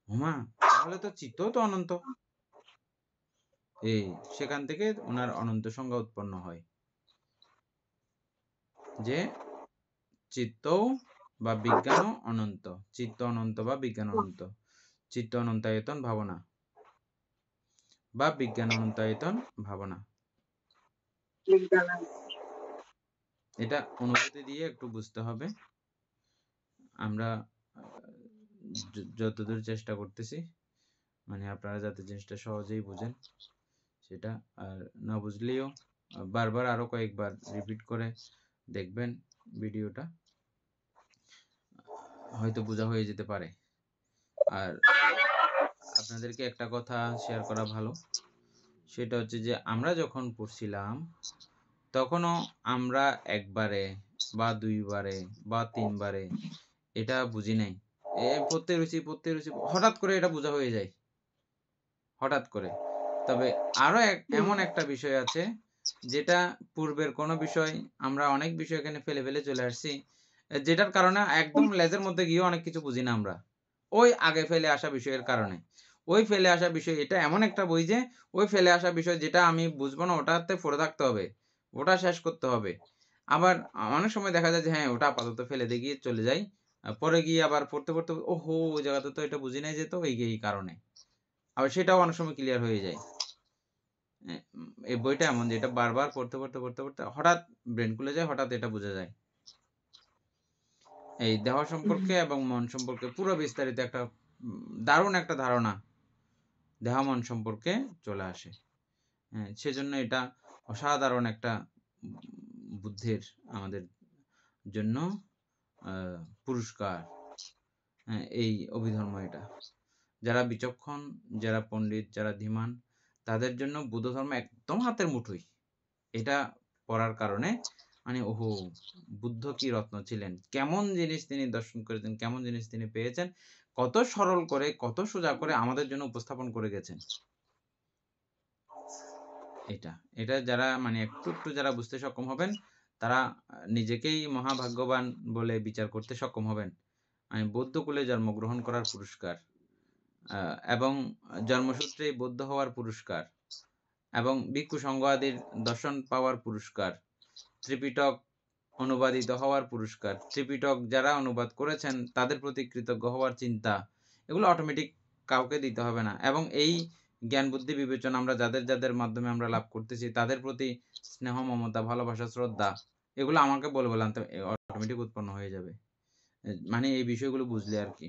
হুমা, তাহলে তো চিত্ত তো অনন্ত। এই সেখান থেকে ওনার অনন্ত সংজ্ঞা উৎপন্ন হয় যে চিত্ত বা বিজ্ঞানও অনন্ত, চিত্ত অনন্ত বা বিজ্ঞান অনন্ত, চিত্ত অনন্তায়তন ভাবনা বা বিজ্ঞান অনন্তায়তন ভাবনা। এটা অনুভূতি দিয়ে একটু বুঝতে হবে। আমরা যতদূর চেষ্টা করতেছি, মানে আপনারা যাতে জিনিসটা সহজেই বুঝেন সেটা, আর না বুঝলেও বারবার আরো কয়েকবার রিপিট করে দেখবেন ভিডিওটা, হয়তো বোঝা হয়ে যেতে পারে। আর আপনাদেরকে একটা কথা শেয়ার করা ভালো, সেটা হচ্ছে যে আমরা যখন পড়ছিলাম তখনও আমরা একবারে বা দুইবারে বা তিনবারে এটা বুঝি নাই। পড়তে রয়েছি হঠাৎ করে এটা বোঝা হয়ে যায়, হঠাৎ করে। তবে আরো এমন একটা বিষয় আছে যেটা পূর্বের কোনো বিষয়, আমরা অনেক বিষয় এখানে ফেলে ফেলে চলে আসছি, যেটার কারণে একদম লেজের মধ্যে গিয়ে অনেক কিছু বুঝি না আমরা, ওই আগে ফেলে আসা বিষয়ের কারণে। ওই ফেলে আসা বিষয়, এটা এমন একটা বই যে ওই ফেলে আসা বিষয় যেটা আমি বুঝবো না ওটাতে পড়ে থাকতে হবে, ওটা শেষ করতে হবে। আবার অনেক সময় দেখা যায় যে হ্যাঁ ওটা আপাতত ফেলে দিয়ে গিয়ে চলে যাই, পরে গিয়ে আবার পড়তে পড়তে ওহো ওই জায়গাতে তো এটা বুঝি নাই যেত এই কারণে, আবার সেটাও অনেক সময় ক্লিয়ার হয়ে যায়। এই বইটা এমন যে এটা বারবার পড়তে পড়তে পড়তে পড়তে হঠাৎ ব্রেন খুলে যায়, হঠাৎ এটা বোঝা যায়। এই দেহ সম্পর্কে এবং মন সম্পর্কে পুরো বিস্তারিত একটা দারুণ একটা ধারণা দেহ মন সম্পর্কে চলে আসে। হ্যাঁ, সেজন্য এটা অসাধারণ একটা বুদ্ধির আমাদের জন্য পুরস্কার। হ্যাঁ, এই অভিধর্ম, এটা যারা বিচক্ষণ, যারা পণ্ডিত, যারা ধীমান, তাদের জন্য বুদ্ধ ধর্ম একদম হাতের মুঠোয়। এটা পড়ার কারণে মানে ওহো, বুদ্ধ কি রত্ন ছিলেন, কেমন জিনিস তিনি দর্শন করেছেন, কেমন জিনিস তিনি পেয়েছেন, কত সরল করে কত সোজা করে আমাদের জন্য উপস্থাপন করে গেছেন। এটা যারা মানে একটু একটু যারা বুঝতে সক্ষম হবেন, তারা নিজেকেই মহাভাগ্যবান বলে বিচার করতে সক্ষম হবেন। মানে বৌদ্ধকুলে জন্মগ্রহণ করার পুরস্কার, এবং জন্মসূত্রে বৌদ্ধ হওয়ার পুরস্কার, এবং ভিক্ষু সংঘ আদির দর্শন পাওয়ার পুরস্কার, ত্রিপিটক অনুবাদিত হওয়ার পুরস্কার, ত্রিপিটক যারা অনুবাদ করেছেন তাদের প্রতি কৃতজ্ঞ হওয়ার চিন্তা, এগুলো অটোমেটিক কাউকে দিতে হবে না। এবং এই জ্ঞান বুদ্ধি বিবেচনা আমরা যাদের যাদের মাধ্যমে আমরা লাভ করতেছি তাদের প্রতি স্নেহ, মমতা, ভালোবাসা, শ্রদ্ধা, এগুলো আমাকে বলে আনতে অটোমেটিক উৎপন্ন হয়ে যাবে, মানে এই বিষয়গুলো বুঝলে আর কি।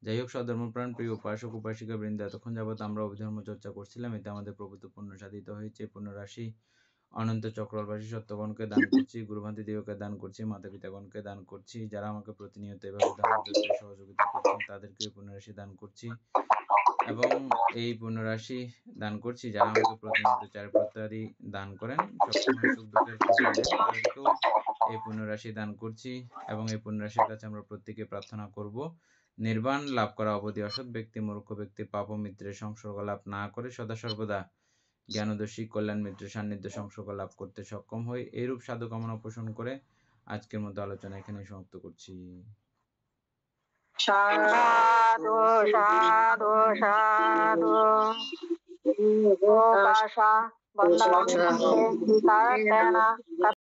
যাই হোক, সধর্মপ্রাণ প্রিয় উপাসক উপাসিকা বৃন্দ, এতক্ষণ যাবত আমরা অভিধর্ম চর্চা করছিলাম, এতে আমাদের প্রভূত পুণ্য সাধিত হয়েছে। পুণ্যরাশি অনন্ত চক্রবাসী সত্যগণকে দান করছি, গুরুভান্তি দেবকে দান করছি, মাতা পিতাগণকে দান করছি, যারা আমাকে প্রতিনিয়ত এভাবে ধর্মচর্চায় সহযোগিতা করছেন তাদেরকে পুণ্যরাশি দান করছি, এবং এই পুণ্যরাশি দান করছি যারা আমাকে প্রতিনিয়ত চার প্রত্যাদি দান করেন, সবসময় সুখ দুঃখের খবর দেন, তাদেরকেও এই পুণ্যরাশি দান করছি। এবং এই পুণ্যরাশির কাছে আমরা প্রত্যেকে প্রার্থনা করব নির্বাণ লাভ করা অবধি অসৎ ব্যক্তি, মূর্খ ব্যক্তি, পাপ মিত্রের সংসর্গ লাভ না করে সদা সর্বদা জ্ঞানদর্শী কল্যাণ মিত্রের সান্নিধ্য সংসর্গ লাভ করতে সক্ষম হই। এইরূপ সাধু কামনা পোষণ করে আজকের মতো আলোচনা এখানে সমাপ্ত করছি। সাধু সাধু সাধু গোপাশা বন্দনা